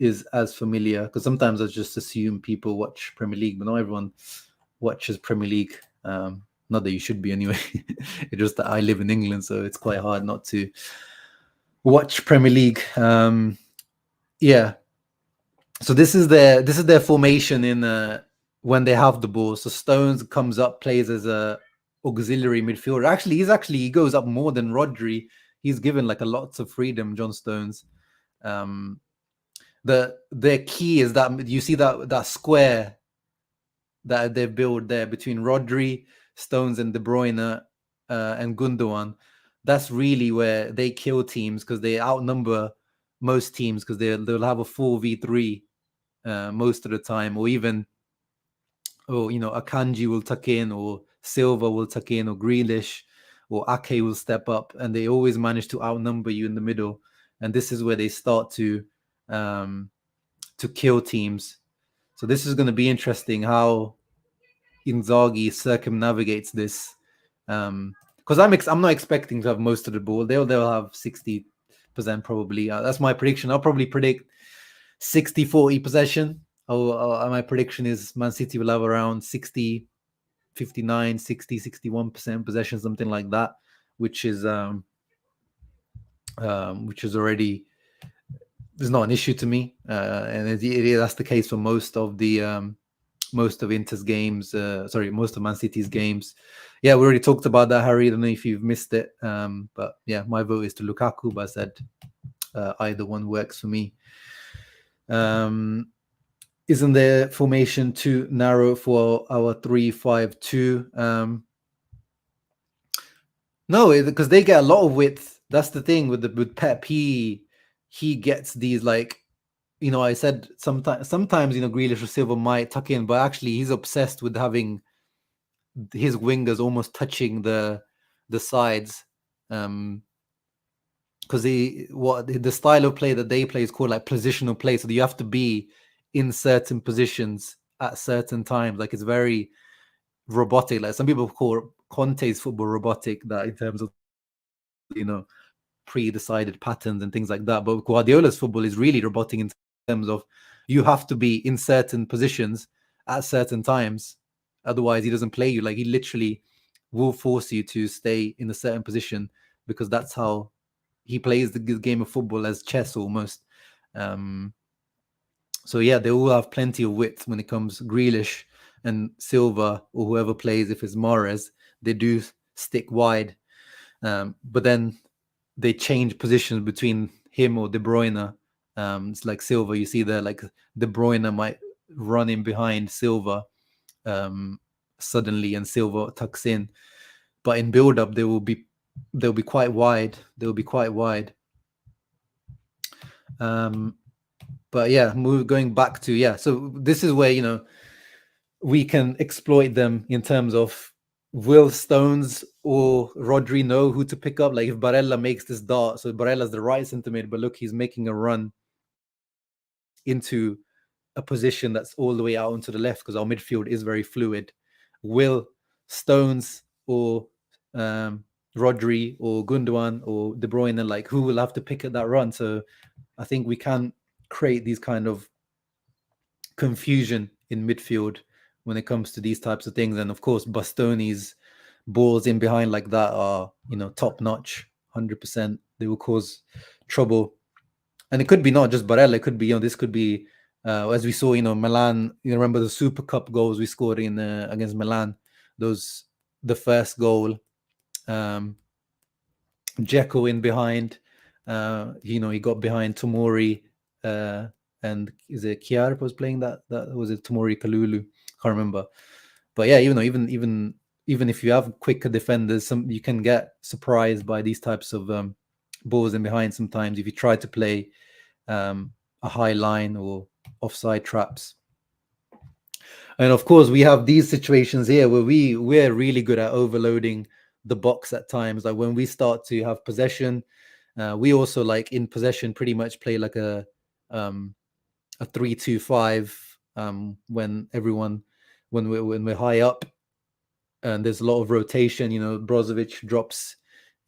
is as familiar, because sometimes I just assume people watch Premier League, but not everyone watches Premier League. Not that you should be anyway. It's just that I live in England, so it's quite hard not to watch Premier League. Yeah. So this is their formation in when they have the ball. So Stones comes up, plays as a auxiliary midfielder. Actually, he goes up more than Rodri. He's given like a lots of freedom, John Stones. Their key is that you see that square that they build there between Rodri, Stones, and De Bruyne and Gundogan. That's really where they kill teams, because they outnumber most teams, because they'll have a 4v3 most of the time, or even Akanji will tuck in, or Silva will tuck in, or Grealish or Ake will step up, and they always manage to outnumber you in the middle. And this is where they start to kill teams. So this is going to be interesting how Inzaghi circumnavigates this, because I'm not expecting to have most of the ball. They'll have 60% probably. That's my prediction. I'll probably predict 60-40 possession. My prediction is Man City will have around 60, 59, 60, 61% possession, something like that, which is already is not an issue to me, and that's the case for most of Inter's games. Most of Man City's games. Yeah, we already talked about that, Harry. I don't know if you've missed it, but yeah, my vote is to Lukaku. But I said either one works for me. Isn't their formation too narrow for our 3-5-2? No, because they get a lot of width. That's the thing with Pep. He gets these, like, I said sometimes Grealish or Silva might tuck in, but actually he's obsessed with having his wingers almost touching the sides, because the style of play that they play is called like positional play. So you have to be in certain positions at certain times. Like it's very robotic. Like some people call Conte's football robotic, that in terms of pre-decided patterns and things like that. But Guardiola's football is really robotic in terms of you have to be in certain positions at certain times, otherwise he doesn't play you. Like he literally will force you to stay in a certain position, because that's how he plays the game of football, as chess almost. So yeah, they all have plenty of width when it comes. Grealish and Silva, or whoever plays, if it's Mahrez, they do stick wide, but then they change positions between him or De Bruyne. It's like Silva, you see there, like De Bruyne might run in behind Silva suddenly, and Silva tucks in. But in build-up, they'll be quite wide. But yeah, going back to so this is where we can exploit them in terms of, will Stones or Rodri know who to pick up? Like if Barella makes this dart, so Barella's the right centre mid, but look, he's making a run into a position that's all the way out onto the left, because our midfield is very fluid. Will Stones or Rodri or Gundogan or De Bruyne, like who will have to pick at that run? So I think we can create these kind of confusion in midfield when it comes to these types of things. And of course, Bastoni's balls in behind like that are, top notch, 100%. They will cause trouble. And it could be not just Barella, it could be, this could be, as we saw, Milan, you remember the Super Cup goals we scored in against Milan, the first goal, Dzeko in behind, he got behind Tomori, and is it Kiar was playing that was it Tomori Kalulu? Can't remember. But yeah, even if you have quicker defenders, you can get surprised by these types of balls in behind sometimes if you try to play a high line or offside traps. And of course, we have these situations here where we're really good at overloading the box at times. Like when we start to have possession, we also, like in possession, pretty much play like a 3-2-5 when we're high up, and there's a lot of rotation. Brozovic drops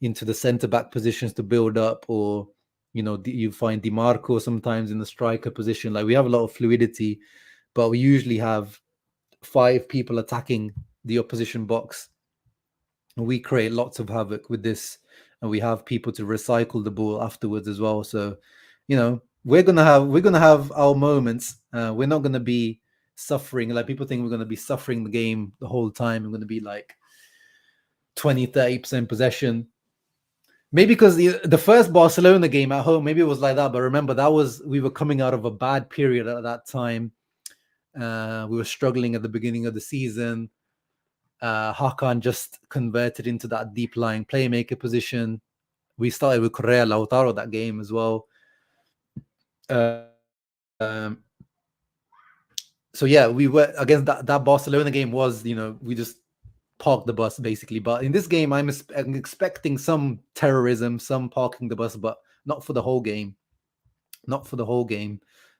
into the center back positions to build up, or you find Di Marco sometimes in the striker position. Like we have a lot of fluidity, but we usually have 5 people attacking the opposition box, and we create lots of havoc with this, and we have people to recycle the ball afterwards as well. So we're gonna have our moments. We're not gonna be suffering. Like people think we're gonna be suffering the game the whole time. We're gonna be like 20-30% possession. Maybe because the first Barcelona game at home, maybe it was like that. But remember, we were coming out of a bad period at that time. We were struggling at the beginning of the season. Hakan just converted into that deep lying playmaker position. We started with Correa Lautaro that game as well. So yeah, we were against that Barcelona game was, we just parked the bus basically. But in this game, I'm expecting some terrorism, some parking the bus, but not for the whole game.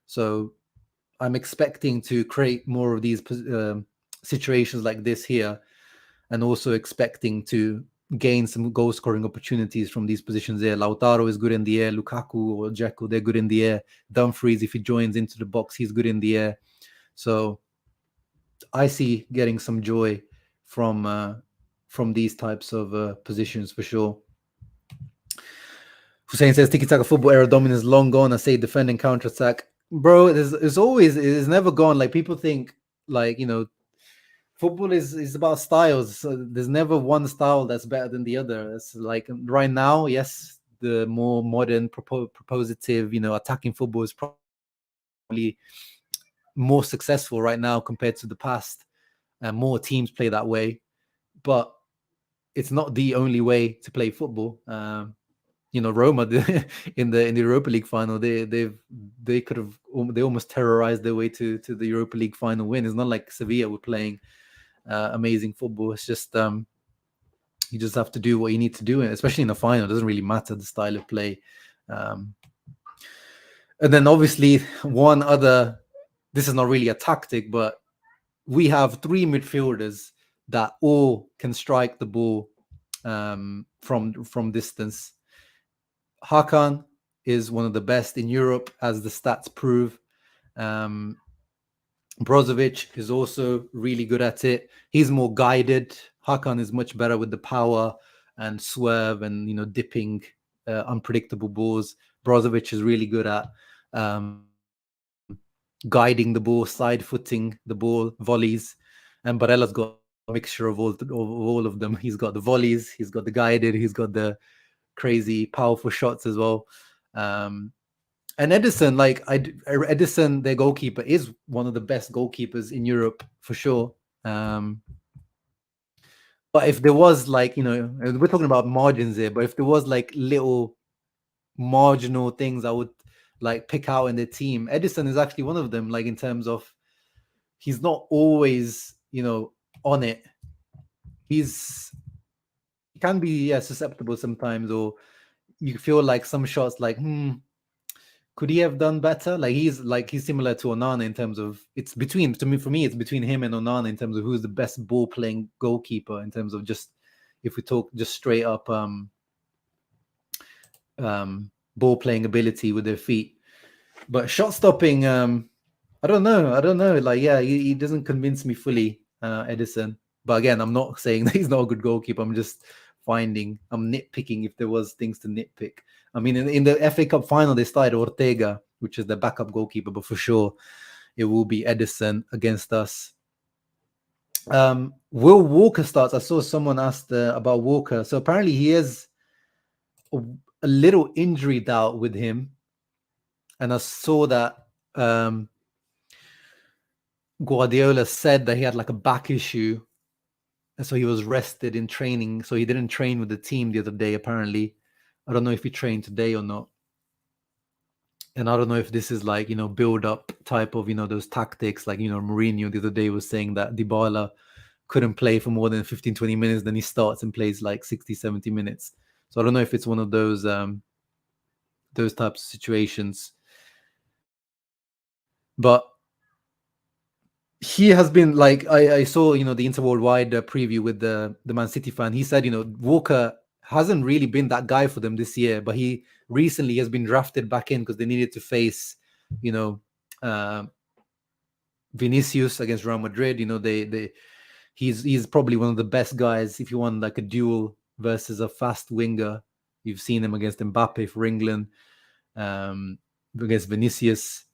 So I'm expecting to create more of these situations like this here, and also expecting to gain some goal scoring opportunities from these positions there. Lautaro is good in the air. Lukaku or Dzeko, they're good in the air. Dumfries, if he joins into the box, he's good in the air. So I see getting some joy from these types of positions for sure. Hussein says tiki-taka football era dominance long gone. I say defending counter-attack. Bro, it's never gone. Like people think, like, football is about styles. So there's never one style that's better than the other. It's like right now, yes, the more modern, propositive, attacking football is probably more successful right now compared to the past, and more teams play that way. But it's not the only way to play football. Roma in the Europa League final, they could have they almost terrorized their way to the Europa League final win. It's not like Sevilla were playing amazing football. It's just you just have to do what you need to do, especially in the final. It doesn't really matter the style of play. And then obviously one other, this is not really a tactic, but we have three midfielders that all can strike the ball from distance. Hakan is one of the best in Europe, as the stats prove. Brozovic is also really good at it. He's more guided. Hakan is much better with the power and swerve and dipping unpredictable balls. Brozovic is really good at guiding the ball, side footing the ball, volleys, and Barella's got a mixture of all of them. He's got the volleys, he's got the guided, he's got the crazy powerful shots as well. And Edison, Edison, their goalkeeper, is one of the best goalkeepers in Europe for sure. But if there was we're talking about margins here, but if there was little marginal things I would pick out in the team, Edison is actually one of them. In terms of, he's not always on it. He can be susceptible sometimes, or you feel like some shots could he have done better? He's similar to Onana in terms of, it's between him and Onana in terms of who's the best ball playing goalkeeper, in terms of just, if we talk just straight up ball playing ability with their feet. But shot stopping, I don't know. He doesn't convince me fully, Edison. But again, I'm not saying that he's not a good goalkeeper. I'm just I'm nitpicking if there was things to nitpick. I mean, in the FA Cup final, they started Ortega, which is the backup goalkeeper, but for sure it will be Edison against us. Will Walker starts? I saw someone asked about Walker. So apparently he has a little injury doubt with him. And I saw that Guardiola said that he had a back issue. And so he was rested in training. So he didn't train with the team the other day, apparently. I don't know if he trained today or not. And I don't know if this is build up type of, those tactics. Mourinho the other day was saying that Dybala couldn't play for more than 15, 20 minutes. Then he starts and plays 60, 70 minutes. So I don't know if it's one of those types of situations. But he has been I saw the Interworldwide preview with the Man City fan. He said Walker hasn't really been that guy for them this year, but he recently has been drafted back in because they needed to face Vinicius against Real Madrid. He's probably one of the best guys if you want a duel versus a fast winger. You've seen him against Mbappe for England, against Vinicius,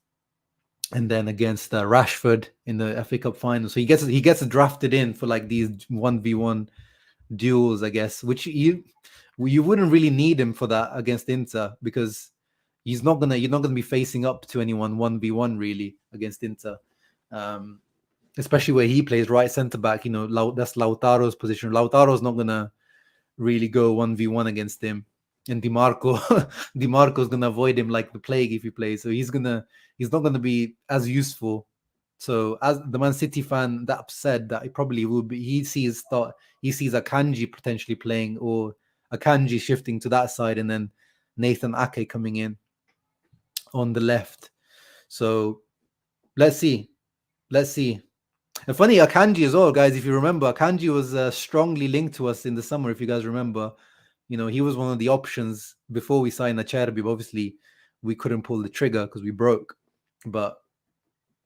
and then against Rashford in the FA Cup final. So he gets drafted in for these 1v1 duels, I guess, which you wouldn't really need him for that against Inter, because you're not gonna be facing up to anyone 1v1 really against Inter, especially where he plays right centre back. That's Lautaro's position. Lautaro's not gonna really go 1v1 against him, and Dimarco's gonna avoid him like the plague if he plays. So he's not gonna be as useful. So as the Man City fan that said that it probably will be, he sees Akanji potentially playing, or Akanji shifting to that side, and then Nathan Ake coming in on the left. So let's see. And funny, Akanji as well, guys. If you remember, Akanji was strongly linked to us in the summer. If you guys remember, he was one of the options before we signed Acerbi. But obviously, we couldn't pull the trigger because we broke. But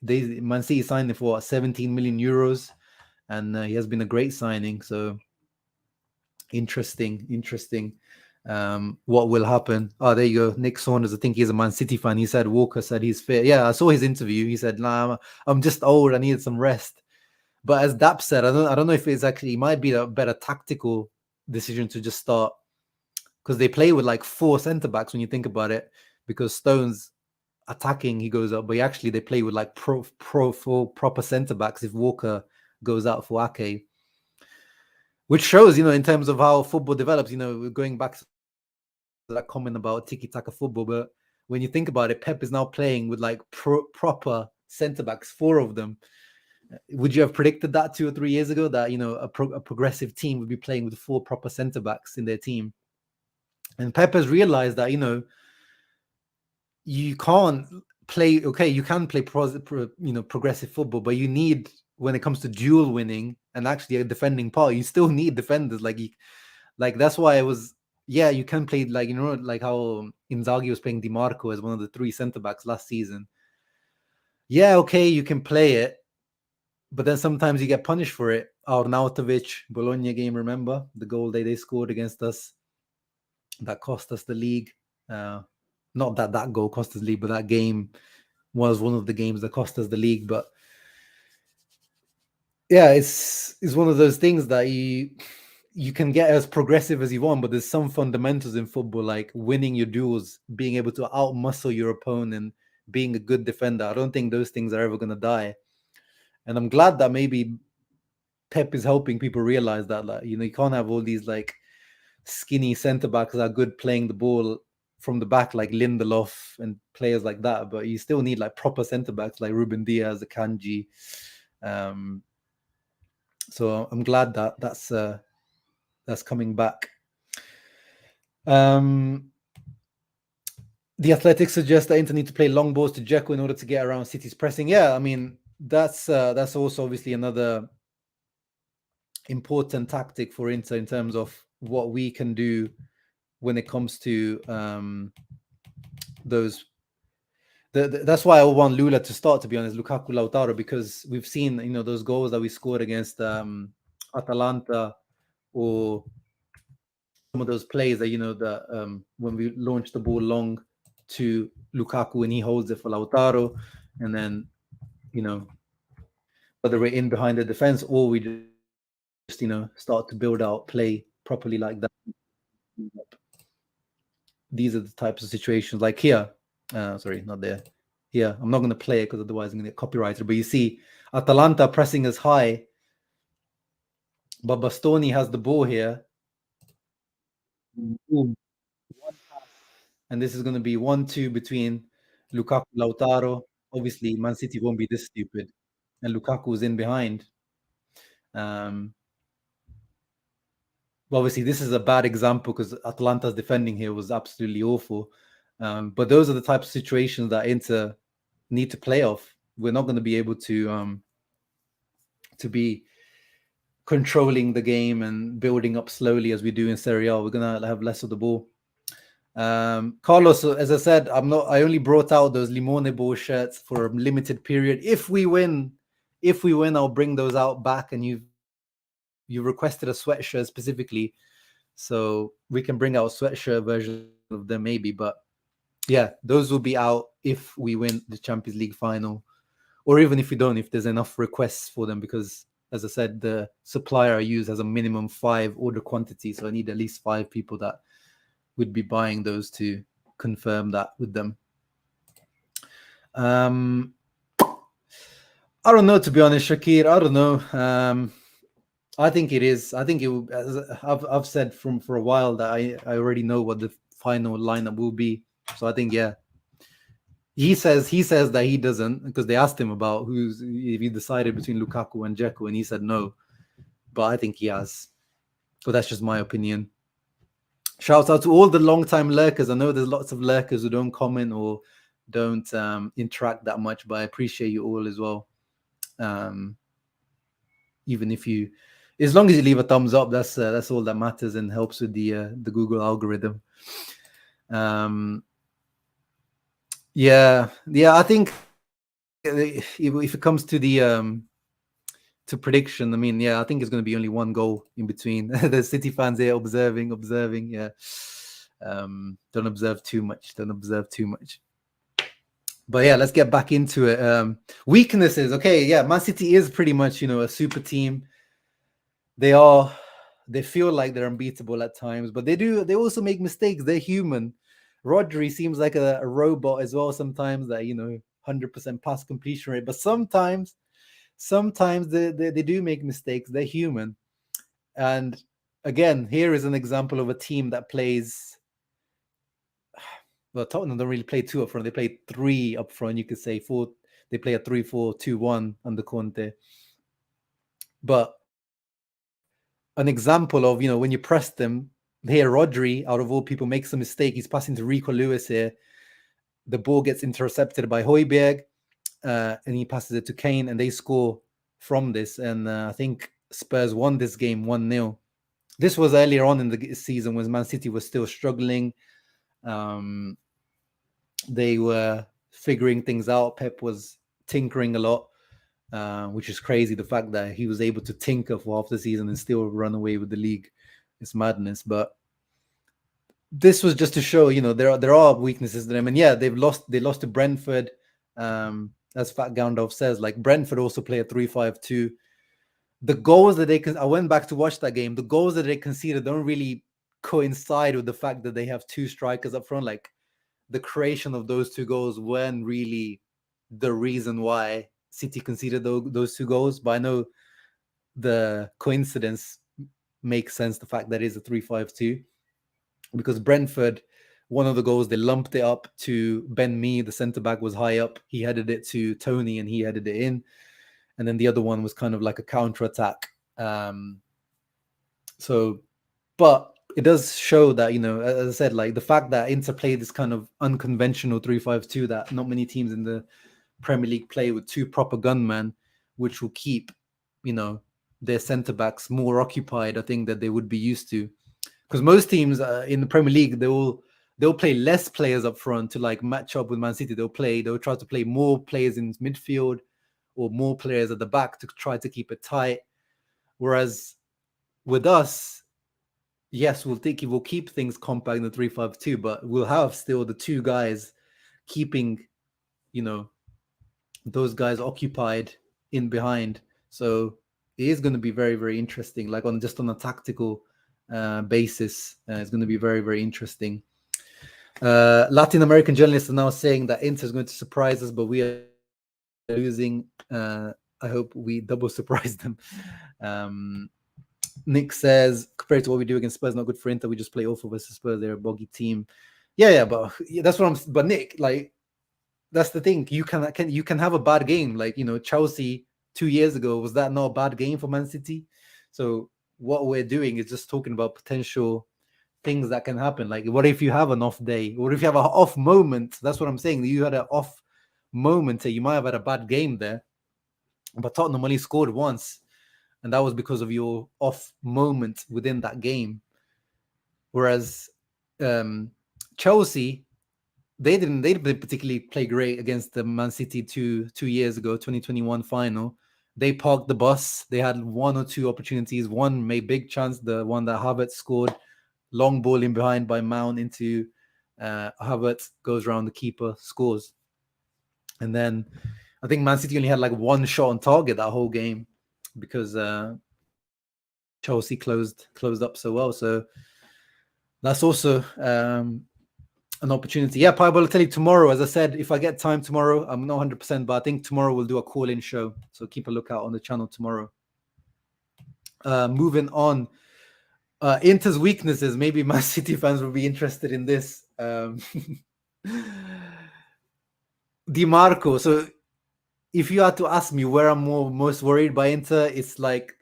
Man City signed him for 17 million euros, and he has been a great signing. So interesting. What will happen? Oh, there you go. Nick Saunders, I think he's a Man City fan. He said Walker said he's fit. Yeah, I saw his interview. He said, "Nah, I'm just old. I needed some rest." But as Dap said, I don't know if it's actually, it might be a better tactical decision to just start, because they play with 4 centre backs when you think about it, because Stones attacking, he goes up, but actually they play with proper centre backs if Walker goes out for Ake, which shows, in terms of how football develops, going back to that comment about tiki-taka football, but when you think about it, Pep is now playing with like proper centre backs, 4 of them. Would you have predicted that 2 or 3 years ago that a progressive team would be playing with 4 proper centre backs in their team? And Pep has realized that you can't play. Okay, you can play progressive football, but you need, when it comes to duel winning and actually a defending part, you still need defenders. Like that's why it was. Yeah, you can play like like how Inzaghi was playing Di Marco as one of the 3 centre backs last season. Yeah, okay, you can play it, but then sometimes you get punished for it. Arnautovic, Bologna game, remember the goal they scored against us that cost us the league. Not that goal cost us the league, but that game was one of the games that cost us the league. But yeah, it's one of those things that you can get as progressive as you want, but there's some fundamentals in football, like winning your duels, being able to outmuscle your opponent, being a good defender. I don't think those things are ever going to die. And I'm glad that maybe Pep is helping people realize that, like, you can't have all these like skinny centre backs that are good playing the ball from the back, like Lindelof and players like that. But you still need like proper centre backs like Ruben Diaz, Akanji. So I'm glad that that's coming back. The Athletic suggests that Inter need to play long balls to Dzeko in order to get around City's pressing. Yeah, I mean that's also obviously another important tactic for Inter in terms of what we can do when it comes to those. That's why I want Lula to start, to be honest, Lukaku, Lautaro, because we've seen those goals that we scored against Atalanta, or some of those plays that when we launch the ball long to Lukaku and he holds it for Lautaro, and then whether we're in behind the defense or we just start to build out play properly like that. These are the types of situations like here. Sorry, not there. Here, I'm not going to play it because otherwise I'm going to get copyrighted. But you see, Atalanta pressing as high, but Bastoni has the ball here. Boom. And this is going to be 1-2 between Lukaku, Lautaro. Obviously, Man City won't be this stupid, and Lukaku is in behind. Obviously, this is a bad example because Atalanta's defending here was absolutely awful. But those are the types of situations that Inter need to play off. We're not going to be able to be controlling the game and building up slowly as we do in Serie A. We're going to have less of the ball. Carlos, as I said, I only brought out those Limone ball shirts for a limited period. If we win, I'll bring those out back, and you requested a sweatshirt specifically, so we can bring out a sweatshirt version of them maybe. But yeah, those will be out if we win the Champions League final, or even if we don't, if there's enough requests for them, because as I said, the supplier I use has a minimum 5 order quantity, so I need at least 5 people that would be buying those to confirm that with them. I don't know, to be honest, Shakir. I don't know. I think it is. I think it will. I've said for a while that I already know what the final lineup will be. So I think, yeah. He says that he doesn't, because they asked him about if he decided between Lukaku and Dzeko, and he said no. But I think he has. So that's just my opinion. Shouts out to all the long-time lurkers. I know there's lots of lurkers who don't comment or don't interact that much, but I appreciate you all as well. Even if as long as you leave a thumbs up, that's all that matters and helps with the Google algorithm. Yeah, I think if it comes to the to prediction, I mean, yeah, I think it's going to be only one goal in between. The City fans here observing. Yeah, don't observe too much. But yeah, let's get back into it. Weaknesses. Okay, yeah, Man City is pretty much a super team. They feel like they're unbeatable at times, but they also make mistakes. They're human. Rodri seems like a robot as well sometimes, that 100% pass completion rate, but sometimes they do make mistakes. They're human. And again, here is an example of a team that plays well, Tottenham don't really play 2 up front. They play 3 up front. You could say 4. They play a 3-4-2-1 under Conte. But an example of, when you press them, here Rodri, out of all people, makes a mistake. He's passing to Rico Lewis here. The ball gets intercepted by Højbjerg, and he passes it to Kane, and they score from this. And I think Spurs won this game 1-0. This was earlier on in the season when Man City was still struggling. They were figuring things out. Pep was tinkering a lot, which is crazy. The fact that he was able to tinker for half the season and still run away with the league is madness. But this was just to show, there are weaknesses to them. And yeah, they lost to Brentford. As Fat Gandalf says, like Brentford also play a 3-5-2. The goals that I went back to watch that game. The goals that they conceded don't really coincide with the fact that they have 2 strikers up front. Like the creation of those 2 goals weren't really the reason why City conceded those 2 goals. But I know the coincidence makes sense. The fact that it is a 3-5-2, because Brentford, one of the goals, they lumped it up to Ben Mee, the centre back was high up. He headed it to Tony and he headed it in. And then the other one was kind of like a counter attack. But it does show that, as I said, like the fact that Inter played this kind of unconventional 3-5-2 that not many teams in the Premier League play, with 2 proper gunmen, which will keep, their centre backs more occupied, I think, that they would be used to. Because most teams in the Premier League, they'll play less players up front to like match up with Man City. They'll try to play more players in midfield or more players at the back to try to keep it tight. Whereas with us, yes, we'll keep things compact in the 3-5-2, but we'll have still the 2 guys keeping, those guys occupied in behind. So it is going to be very, very interesting. Like on a tactical basis, it's going to be very, very interesting. Latin American journalists are now saying that Inter is going to surprise us, but we are losing. I hope we double surprise them. Nick says, compared to what we do against Spurs, not good for Inter. We just play awful versus Spurs. They're a boggy team. Yeah, but that's what I'm. But Nick, like, that's the thing. You can have a bad game. Like, Chelsea 2 years ago, was that not a bad game for Man City? So what we're doing is just talking about potential things that can happen. Like, what if you have an off day? What if you have an off moment? That's what I'm saying. You had an off moment. You might have had a bad game there, but Tottenham only scored once, and that was because of your off moment within that game. Whereas Chelsea, they didn't particularly play great against the Man City 2 years ago, 2021 final. They parked the bus. They had 1 or 2 opportunities. One made big chance, the one that Havertz scored, long ball in behind by Mount into Havertz, goes around the keeper, scores. And then I think Man City only had like 1 shot on target that whole game, because Chelsea closed up so well. So that's also an opportunity. Yeah, Pai Balotelli tomorrow. As I said, if I get time tomorrow, I'm not 100%, but I think tomorrow we'll do a call-in show. So keep a lookout on the channel tomorrow. Moving on. Inter's weaknesses. Maybe Man City fans will be interested in this. Di Marco. So if you had to ask me where I'm most worried by Inter, it's like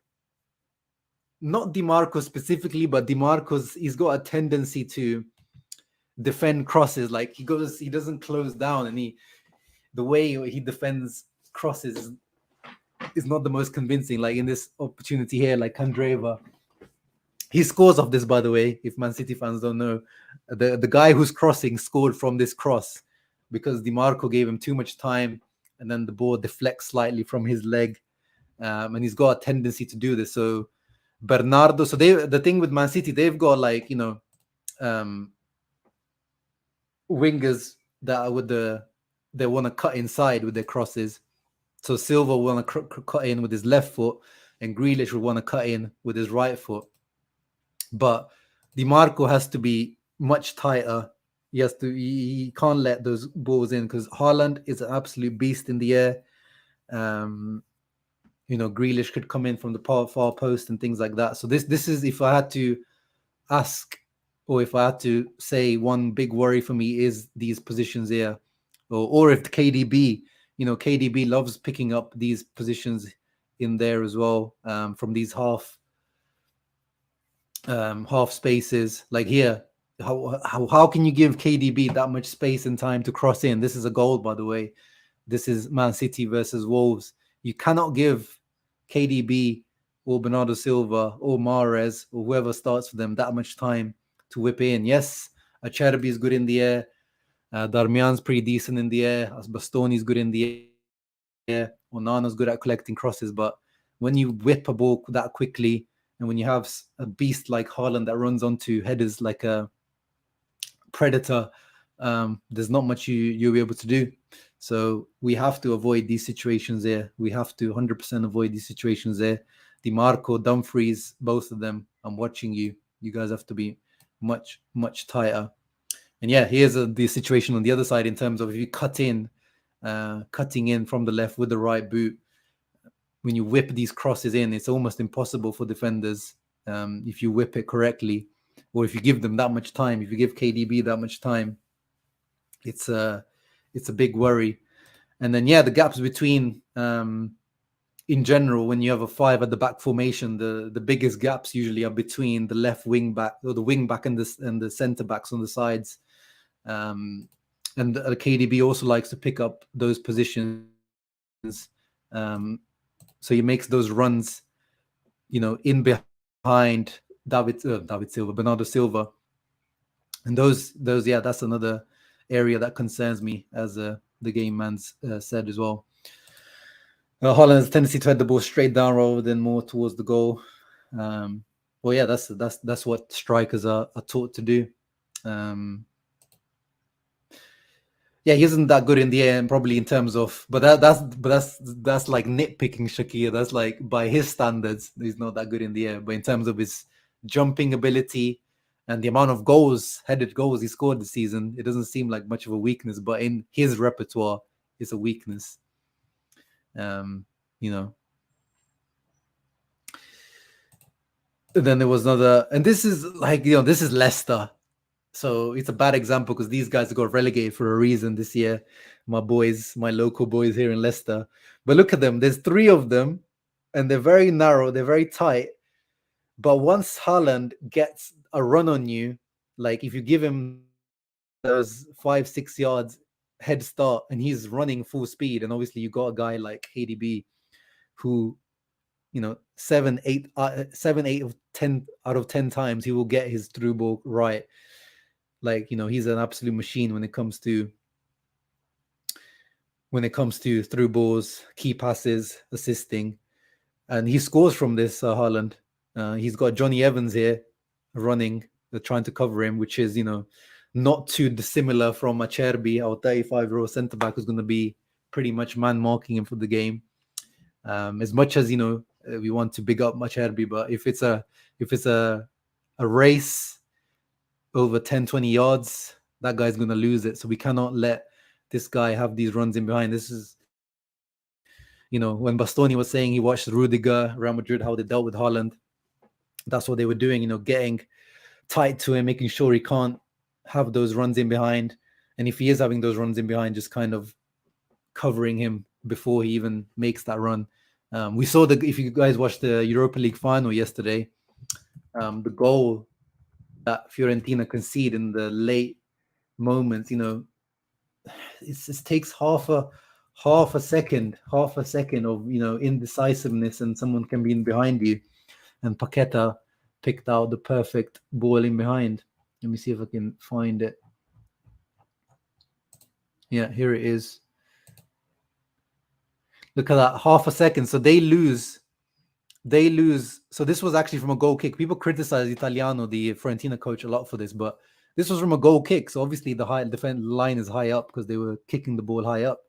not Di Marco specifically, but Di Marco's, he's got a tendency to defend crosses. Like he doesn't close down, and the way he defends crosses is not the most convincing. Like in this opportunity here, like Kandreva, he scores off this, by the way, if Man City fans don't know. The guy who's crossing scored from this cross because Di Marco gave him too much time, and then the ball deflects slightly from his leg, and he's got a tendency to do this. So Bernardo, so the thing with Man City, they've got like, wingers that they want to cut inside with their crosses. So Silva will want to cut in with his left foot, and Grealish will want to cut in with his right foot. But Di Marco has to be much tighter. He can't let those balls in, because Haaland is an absolute beast in the air. Grealish could come in from the far post and things like that. So this is, if I had to ask or if I had to say one big worry for me is these positions here, or if the KDB, KDB loves picking up these positions in there as well, from these half spaces. Like here, how can you give KDB that much space and time to cross in? This is a goal, by the way. This is Man City versus Wolves. You cannot give KDB or Bernardo Silva or Mahrez or whoever starts for them that much time to whip in. Yes, Acerbi is good in the air. Darmian's pretty decent in the air. Bastoni's good in the air. Onana's good at collecting crosses. But when you whip a ball that quickly, and when you have a beast like Haaland that runs onto headers like a predator, there's not much you'll be able to do. So we have to avoid these situations there. We have to 100% avoid these situations there. DiMarco, Dumfries, both of them, I'm watching you. You guys have to be much, much tighter. And yeah, here's the situation on the other side in terms of if you cutting in from the left with the right boot, when you whip these crosses in, it's almost impossible for defenders if you whip it correctly, or if you give them that much time. If you give KDB that much time, it's a big worry. And then the gaps between in general, when you have a 5 at the back formation, the biggest gaps usually are between the left wing back or the wing back and the center backs on the sides. And KDB also likes to pick up those positions. So he makes those runs, in behind David Silva, Bernardo Silva. And those, that's another area that concerns me, as the game man's said as well. Haaland has a tendency to head the ball straight down rather than more towards the goal. That's what strikers are taught to do. He isn't that good in the air, and probably in terms of, but that's like nitpicking Shaqiri. That's like, by his standards, he's not that good in the air. But in terms of his jumping ability and the amount of headed goals he scored this season, it doesn't seem like much of a weakness. But in his repertoire, it's a weakness. And then there was another, and this is like, this is Leicester. So it's a bad example because these guys got relegated for a reason this year. My local boys here in Leicester. But look at them. There's 3 of them, and they're very narrow. They're very tight. But once Haaland gets a run on you, like if you give him those 5-6 yards head start and he's running full speed, and obviously you got a guy like KDB who, 7, 8 of 10 out of 10 times he will get his through ball right. Like, he's an absolute machine when it comes to through balls, key passes, assisting, and he scores from this. Haaland, he's got Johnny Evans here running, trying to cover him, which is not too dissimilar from Acerbi, our 35-year-old centre back, who's going to be pretty much man marking him for the game. As much as we want to big up Acerbi, but if it's a race over 10-20 yards, that guy's going to lose it. So we cannot let this guy have these runs in behind. This is, when Bastoni was saying he watched Rudiger, Real Madrid, how they dealt with Haaland, that's what they were doing, getting tight to him, making sure he can't have those runs in behind. And if he is having those runs in behind, just kind of covering him before he even makes that run. We saw if you guys watched the Europa League final yesterday, the goal that Fiorentina concede in the late moments, it just takes half a second of indecisiveness, and someone can be in behind you. And Paqueta picked out the perfect ball in behind. Let me see if I can find it. Yeah, here it is. Look at that, half a second. So they lose. So this was actually from a goal kick. People criticize Italiano, the Fiorentina coach, a lot for this, but this was from a goal kick. So obviously the high defense line is high up because they were kicking the ball high up.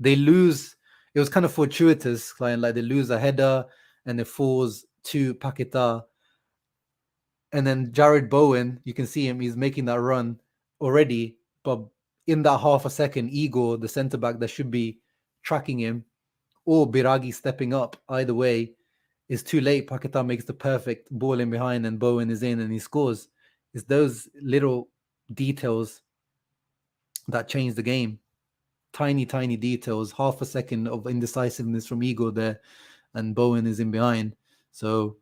They lose. It was kind of fortuitous, like they lose a header and it falls to Paqueta. And then Jared Bowen, you can see him, he's making that run already. But in that half a second, Igor, the centre back that should be tracking him, or Biraghi stepping up, either way, it's too late. Paquetá makes the perfect ball in behind and Bowen is in and he scores. It's those little details that change the game. Tiny details. Half a second of indecisiveness from Igor there, and Bowen is in behind. So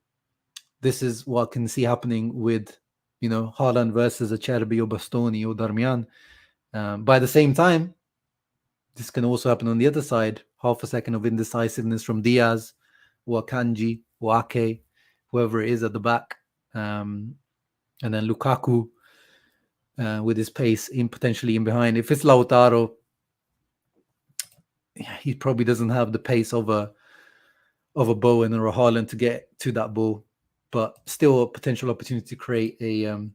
this is what I can see happening with, Haaland versus Acerbi or Bastoni or Darmian. By the same time, this can also happen on the other side. Half a second of indecisiveness from Diaz or Akanji or Ake, whoever it is at the back. And then Lukaku with his pace potentially in behind. If it's Lautaro, he probably doesn't have the pace of a Bowen or a Haaland to get to that ball, but still a potential opportunity to create a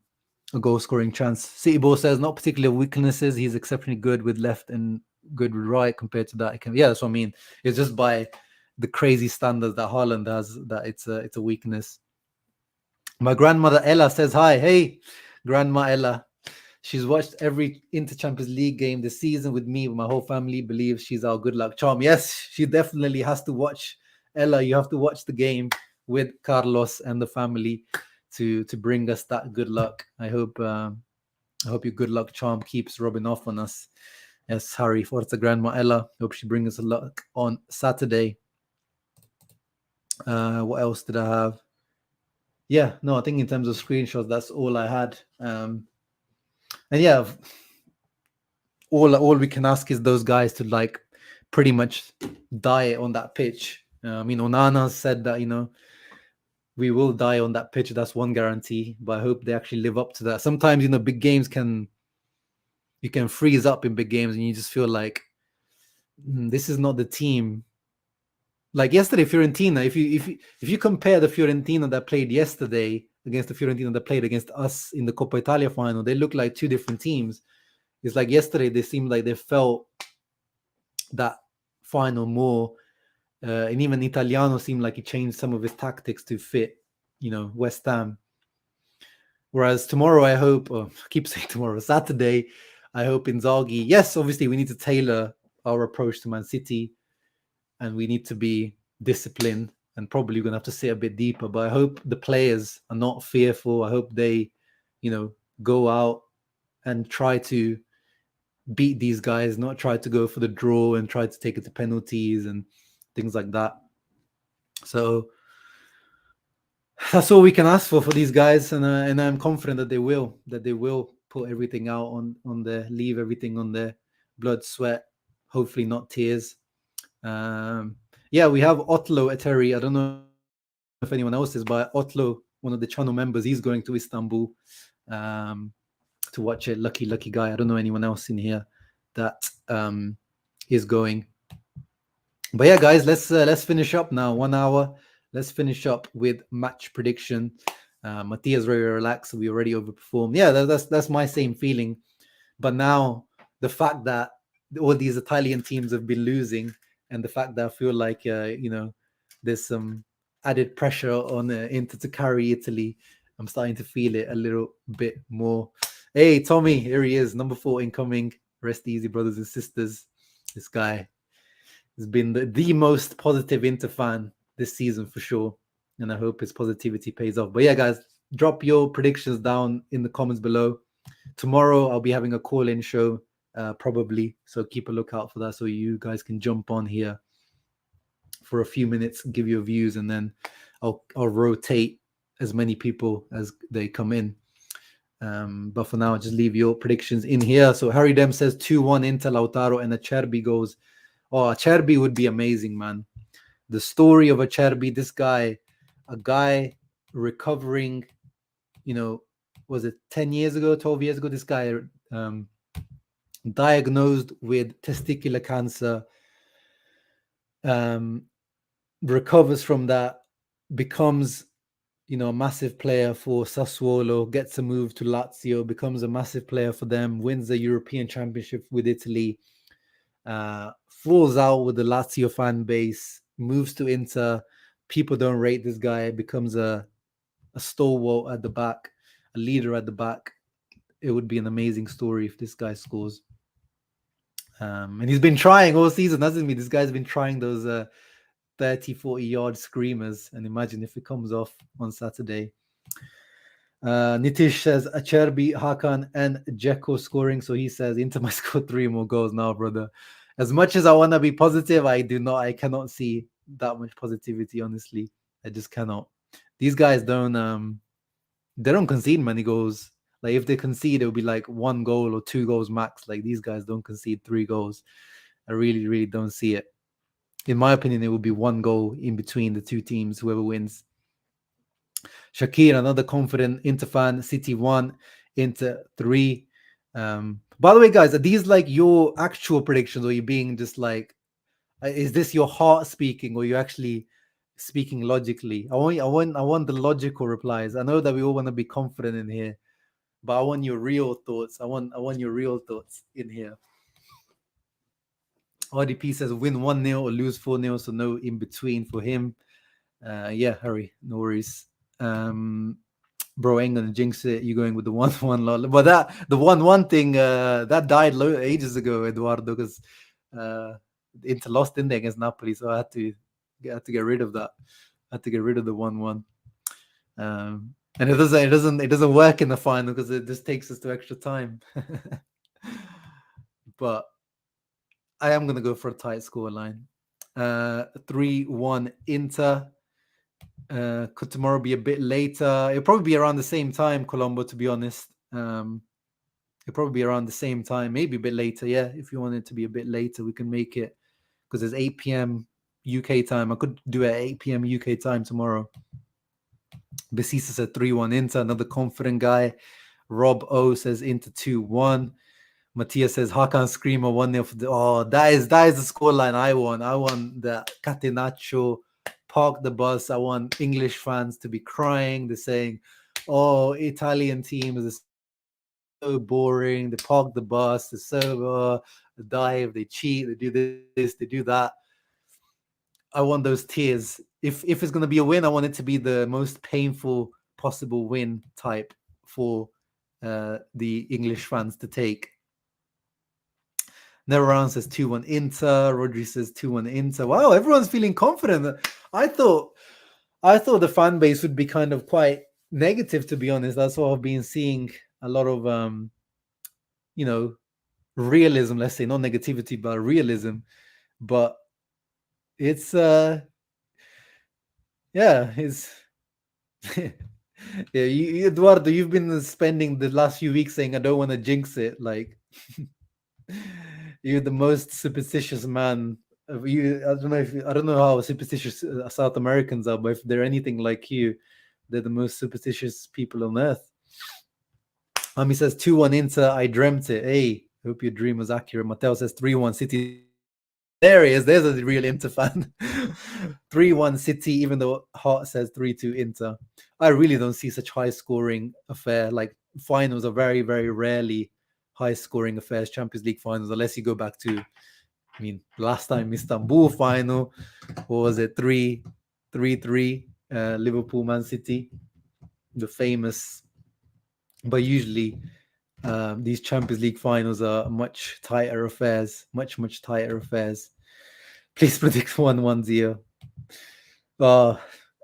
goal scoring chance. City Ball says not particular weaknesses. He's exceptionally good with left and good with right compared to that. Yeah, that's what I mean. It's just by the crazy standards that Haaland has that it's a weakness. My grandmother Ella says hi. Hey, Grandma Ella. She's watched every Inter-Champions League game this season with me. My whole family believes she's our good luck charm. Yes, she definitely has to watch. Ella, you have to watch the game with Carlos and the family to bring us that good luck. I hope your good luck charm keeps rubbing off on us. Yes, Harry, Forza Grandma Ella. Hope she brings us a luck on Saturday. What else did I have? Yeah, no, I think in terms of screenshots, that's all I had. And yeah, all we can ask is those guys to pretty much die on that pitch. Onana said that, we will die on that pitch. That's one guarantee, but I hope they actually live up to that. Sometimes, big games you can freeze up in big games and you just feel like this is not the team. Like yesterday, Fiorentina, if you compare the Fiorentina that played yesterday against the Fiorentina that played against us in the Coppa Italia final, they look like two different teams. It's like yesterday, they seemed like they felt that final more. And even Italiano seemed like he changed some of his tactics to fit, West Ham. Whereas tomorrow, I hope, I keep saying tomorrow, Saturday, I hope Inzaghi, yes, obviously we need to tailor our approach to Man City and we need to be disciplined and probably going to have to sit a bit deeper. But I hope the players are not fearful. I hope they, go out and try to beat these guys, not try to go for the draw and try to take it to penalties and things like that. So that's all we can ask for these guys, and I'm confident that they will put everything out on their leave everything on their blood, sweat, hopefully not tears. Yeah, we have Otlo Eteri. I don't know if anyone else is, but Otlo, one of the channel members, he's going to Istanbul to watch it. Lucky guy. I don't know anyone else in here that is going. But yeah, guys, let's finish up now. 1 hour. Let's finish up with match prediction. Mattia's very relaxed. We already overperformed. Yeah, that's my same feeling. But now the fact that all these Italian teams have been losing, and the fact that I feel like there's some added pressure on Inter to carry Italy, I'm starting to feel it a little bit more. Hey, Tommy, here he is, number 4 incoming. Rest easy, brothers and sisters. This guy has been the most positive Inter fan this season for sure, and I hope his positivity pays off. But yeah, guys, drop your predictions down in the comments below. Tomorrow I'll be having a call-in show probably, so keep a lookout for that, so you guys can jump on here for a few minutes, give your views, and then I'll rotate as many people as they come in. But for now, just leave your predictions in here. So Harry Dem says 2-1 Inter, Lautaro, and Acerbi goes. Oh, Acerbi would be amazing, man. The story of Acerbi, this guy, a guy recovering, was it 10 years ago, 12 years ago? This guy diagnosed with testicular cancer, recovers from that, becomes, a massive player for Sassuolo, gets a move to Lazio, becomes a massive player for them, wins the European Championship with Italy, falls out with the Lazio fan base, moves to Inter. People don't rate this guy, becomes a stalwart at the back, a leader at the back. It would be an amazing story if this guy scores. And he's been trying all season, hasn't he? This guy's been trying those 30, 40-yard screamers. And imagine if it comes off on Saturday. Nitish says Acerbi, Hakan, and Dzeko scoring. So he says Inter might score 3 more goals now, brother. As much as I want to be positive, I cannot see that much positivity, honestly. I just cannot. These guys don't concede many goals. Like if they concede, it'll be like 1 goal or 2 goals max. Like these guys don't concede 3 goals. I really, really don't see it. In my opinion, it would be 1 goal in between the two teams, whoever wins. Shakir, another confident Inter fan. City 1, Inter 3. By the way, guys, are these like your actual predictions, or are you being just like, is this your heart speaking, or you actually speaking logically? I want the logical replies. I know that we all want to be confident in here, but I want your real thoughts. I want your real thoughts in here. RDP says win 1-0 or lose 4-0, so no in between for him. Yeah, Harry, no worries. Bro, ain't gonna jinx it. You going with the 1-1, but the 1-1 thing that died ages ago, Eduardo, because Inter lost in there against Napoli, so I had to get rid of that. I had to get rid of the 1-1. And it doesn't work in the final because it just takes us to extra time. But I am gonna go for a tight scoreline. 3-1 Inter. Could tomorrow be a bit later? It'll probably be around the same time, Colombo, to be honest. It'll probably be around the same time, maybe a bit later. Yeah, if you want it to be a bit later, we can make it, because it's 8 p.m. UK time. I could do it at 8 p.m. UK time tomorrow. Besisa said 3-1 Inter, another confident guy. Rob O says Inter 2-1. Matthias says Hakan Screamer 1-0 for the. Oh, that is the scoreline I want. I want the Catenaccio, park the bus. I want English fans to be crying. They're saying, "Oh, Italian team is so boring. They park the bus. They serve, they dive, they cheat, they do this, they do that." I want those tears. If it's gonna be a win, I want it to be the most painful possible win type for the English fans to take. Never says 2-1 Inter. Rodri says 2-1 Inter. Wow, everyone's feeling confident. I thought the fan base would be kind of quite negative, to be honest. That's what I've been seeing. A lot of realism, let's say, not negativity, but realism. But it's it's yeah, Eduardo, you've been spending the last few weeks saying I don't want to jinx it. Like you're the most superstitious man. I don't know how superstitious South Americans are, but if they're anything like you, they're the most superstitious people on earth. Ami says 2-1 Inter. I dreamt it. Hey, hope your dream was accurate. Mateo says 3-1 City. There he is. There's a real Inter fan. 3-1 City, even though Hart says 3-2 Inter. I really don't see such high scoring affair. Like finals are very, very rarely high scoring affairs, Champions League finals, unless you go back to, last time Istanbul final, what was it, 3-3 Liverpool Man City, the famous. But usually these Champions League finals are much tighter affairs, much tighter affairs. Please predict 1-1-0.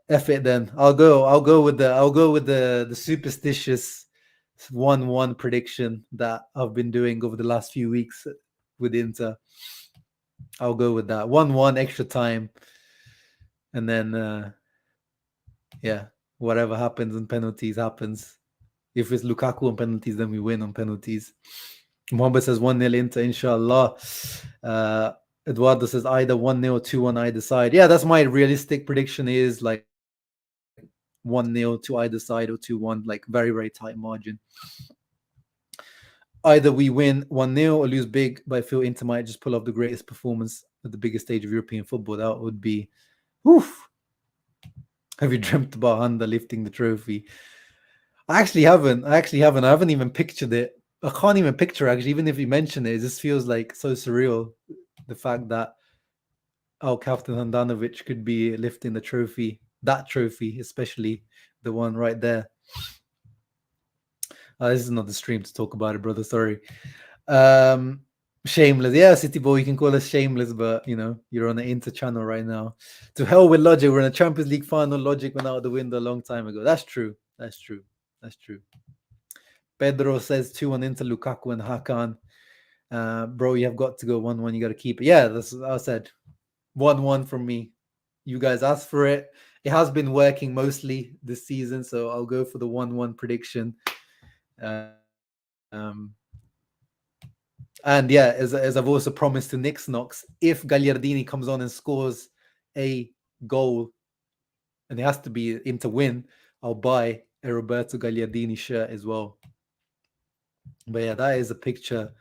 F it then. I'll go with the superstitious 1-1 prediction that I've been doing over the last few weeks with Inter. I'll go with that. 1-1 extra time. And then whatever happens in penalties happens. If it's Lukaku on penalties, then we win on penalties. Mohammed says 1-0 Inter, inshallah. Eduardo says either 1-0 or 2-1 either side. Yeah, that's my realistic prediction, is like 1-0 to either side or 2-1, like very, very tight margin. Either we win 1-0 or lose big, but I feel Inter might just pull off the greatest performance at the biggest stage of European football. That would be, woof. Have you dreamt about Honda lifting the trophy? I actually haven't. I haven't even pictured it. I can't even picture, actually, even if you mention it. It just feels like so surreal, the fact that our captain Handanovic could be lifting the trophy, that trophy, especially the one right there. This is not the stream to talk about it, brother. Sorry. Shameless. Yeah, City Boy, you can call us shameless, but you know, you're on the Inter channel right now. To hell with Logic. We're in a Champions League final. Logic went out the window a long time ago. That's true. That's true. That's true. Pedro says 2-1 Inter, Lukaku and Hakan. Bro, you have got to go 1-1. You got to keep it. Yeah, that's what I said. 1-1 from me. You guys asked for it. It has been working mostly this season, so I'll go for the 1-1 prediction. And yeah, as I've also promised to Nick Snox, if Gagliardini comes on and scores a goal, and it has to be in to win, I'll buy a Roberto Gagliardini shirt as well. But yeah, that is a picture.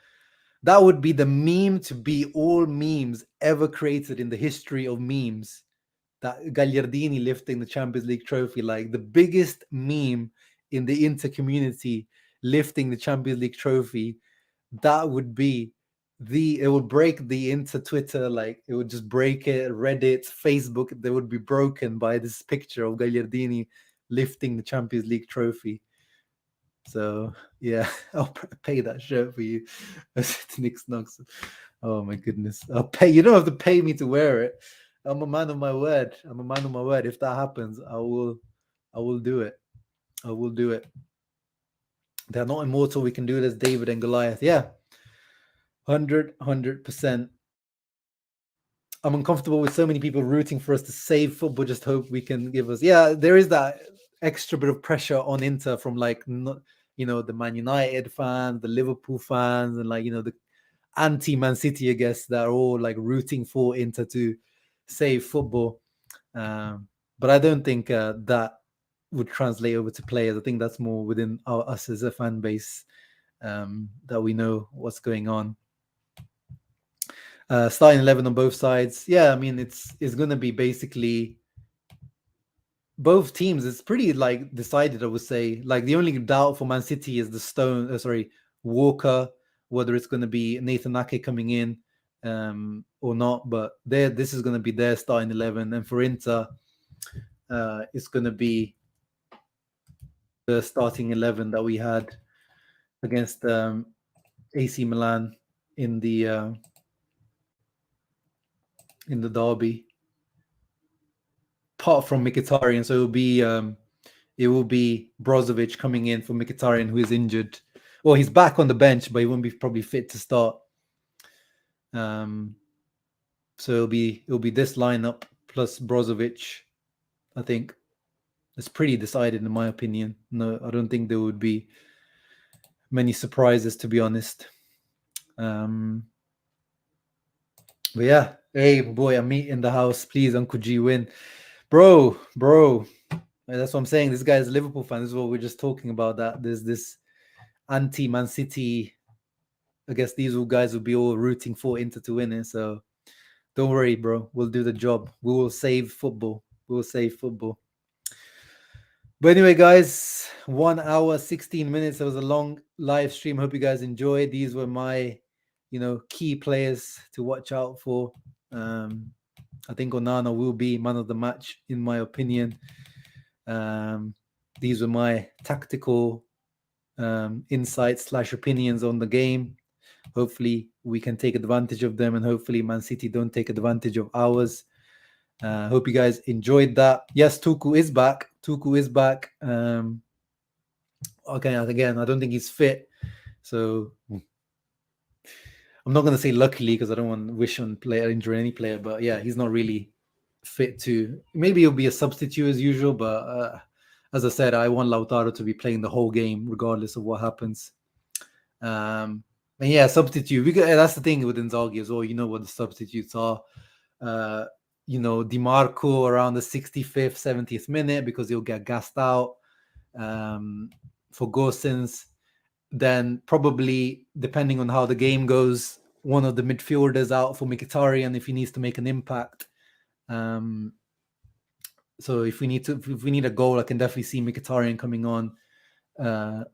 That would be the meme to be all memes ever created in the history of memes. That Gagliardini lifting the Champions League trophy, like the biggest meme in the Inter community, lifting the Champions League trophy. That would be it would break the Inter Twitter, like it would just break it. Reddit, Facebook, they would be broken by this picture of Gagliardini lifting the Champions League trophy. So yeah, I'll pay that shirt for you. Nick Snox. Oh my goodness, I'll pay. You don't have to pay me to wear it. I'm a man of my word. I'm a man of my word. If that happens, I will do it. I will do it. They're not immortal. We can do it as David and Goliath. Yeah. 100%. I'm uncomfortable with so many people rooting for us to save football. Just hope we can give us. Yeah, there is that extra bit of pressure on Inter from like, you know, the Man United fans, the Liverpool fans, and like, you know, the anti-Man City, I guess, that are all like rooting for Inter to save football. But I don't think that would translate over to players. I think that's more within us as a fan base, that we know what's going on. Starting 11 on both sides. Yeah, I mean, it's going to be basically both teams. It's pretty like decided, I would say. Like the only doubt for Man City is Walker, whether it's going to be Nathan Ake coming in or not. But this is going to be their starting 11. And for Inter, it's going to be the starting 11 that we had against AC Milan in the derby, apart from Mkhitaryan. So it will be Brozovic coming in for Mkhitaryan, who is injured. Well, he's back on the bench, but he won't be probably fit to start. So it'll be this lineup plus Brozovic. I think it's pretty decided, in my opinion. No, I don't think there would be many surprises, to be honest. But yeah, hey boy, I'm in the house. Please, Uncle G, win, bro. That's what I'm saying. This guy's a Liverpool fan. This is what we're just talking about. That there's this anti-Man City. I guess these guys will be all rooting for Inter to win it. So don't worry, bro. We'll do the job. We will save football. We will save football. But anyway, guys, 1 hour, 16 minutes. It was a long live stream. Hope you guys enjoyed. These were my, key players to watch out for. I think Onana will be man of the match, in my opinion. These were my tactical insights / opinions on the game. Hopefully we can take advantage of them, and hopefully Man City don't take advantage of ours. Hope you guys enjoyed that. Yes, Tuku is back. Okay, again, I don't think he's fit, so I'm not going to say luckily, because I don't want to wish on injure any player, but yeah, he's not really fit to. Maybe he'll be a substitute as usual, but as I said, I want Lautaro to be playing the whole game regardless of what happens. And yeah, substitute. That's the thing with Inzaghi as well. You know what the substitutes are. DiMarco around the 65th, 70th minute, because he'll get gassed out. For Gosens, then probably, depending on how the game goes, one of the midfielders out for Mkhitaryan if he needs to make an impact. So if we need a goal, I can definitely see Mkhitaryan coming on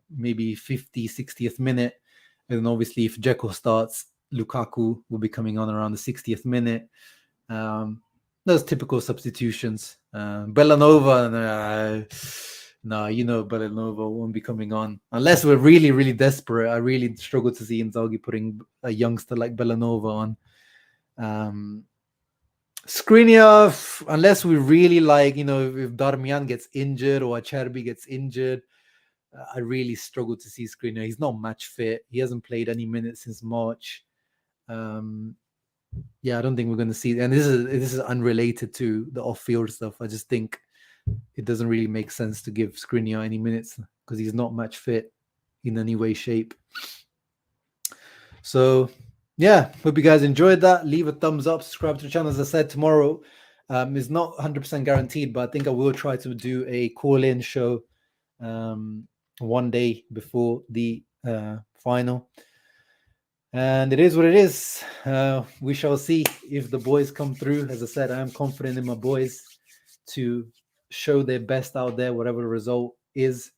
maybe 50, 60th minute. And then obviously if Dzeko starts, Lukaku will be coming on around the 60th minute. Those typical substitutions. Bellanova, No, you know Belanova won't be coming on unless we're really, really desperate. I really struggle to see Inzaghi putting a youngster like Belanova on. Skriniar, unless we really like, if Darmian gets injured or Acerbi gets injured, I really struggle to see Skriniar. He's not match fit. He hasn't played any minutes since March. Yeah, I don't think we're going to see. And this is unrelated to the off-field stuff. I just think it doesn't really make sense to give Skriniar any minutes because he's not match fit in any way, shape. So, yeah, hope you guys enjoyed that. Leave a thumbs up, subscribe to the channel. As I said, tomorrow is not 100% guaranteed, but I think I will try to do a call-in show one day before the final. And it is what it is. We shall see if the boys come through. As I said, I am confident in my boys to show their best out there, whatever the result is.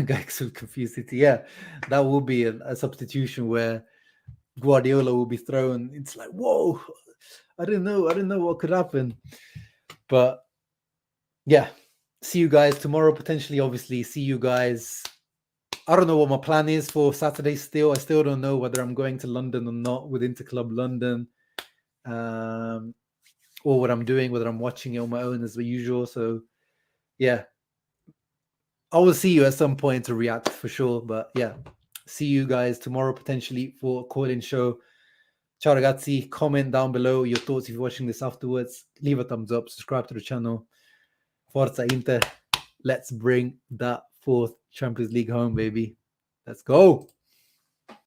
Guys so confused. Yeah, that will be a substitution where Guardiola will be thrown. It's like, whoa, I didn't know what could happen. But yeah, see you guys tomorrow, potentially, obviously. See you guys. I don't know what my plan is for Saturday still. I still don't know whether I'm going to London or not with Interclub London. Or what I'm doing, whether I'm watching it on my own as usual. So yeah, I will see you at some point to react for sure. But yeah, see you guys tomorrow potentially for a call-in show. Ciao ragazzi, comment down below your thoughts if you're watching this afterwards. Leave a thumbs up, subscribe to the channel. Forza Inter. Let's bring that fourth Champions League home, baby. Let's go.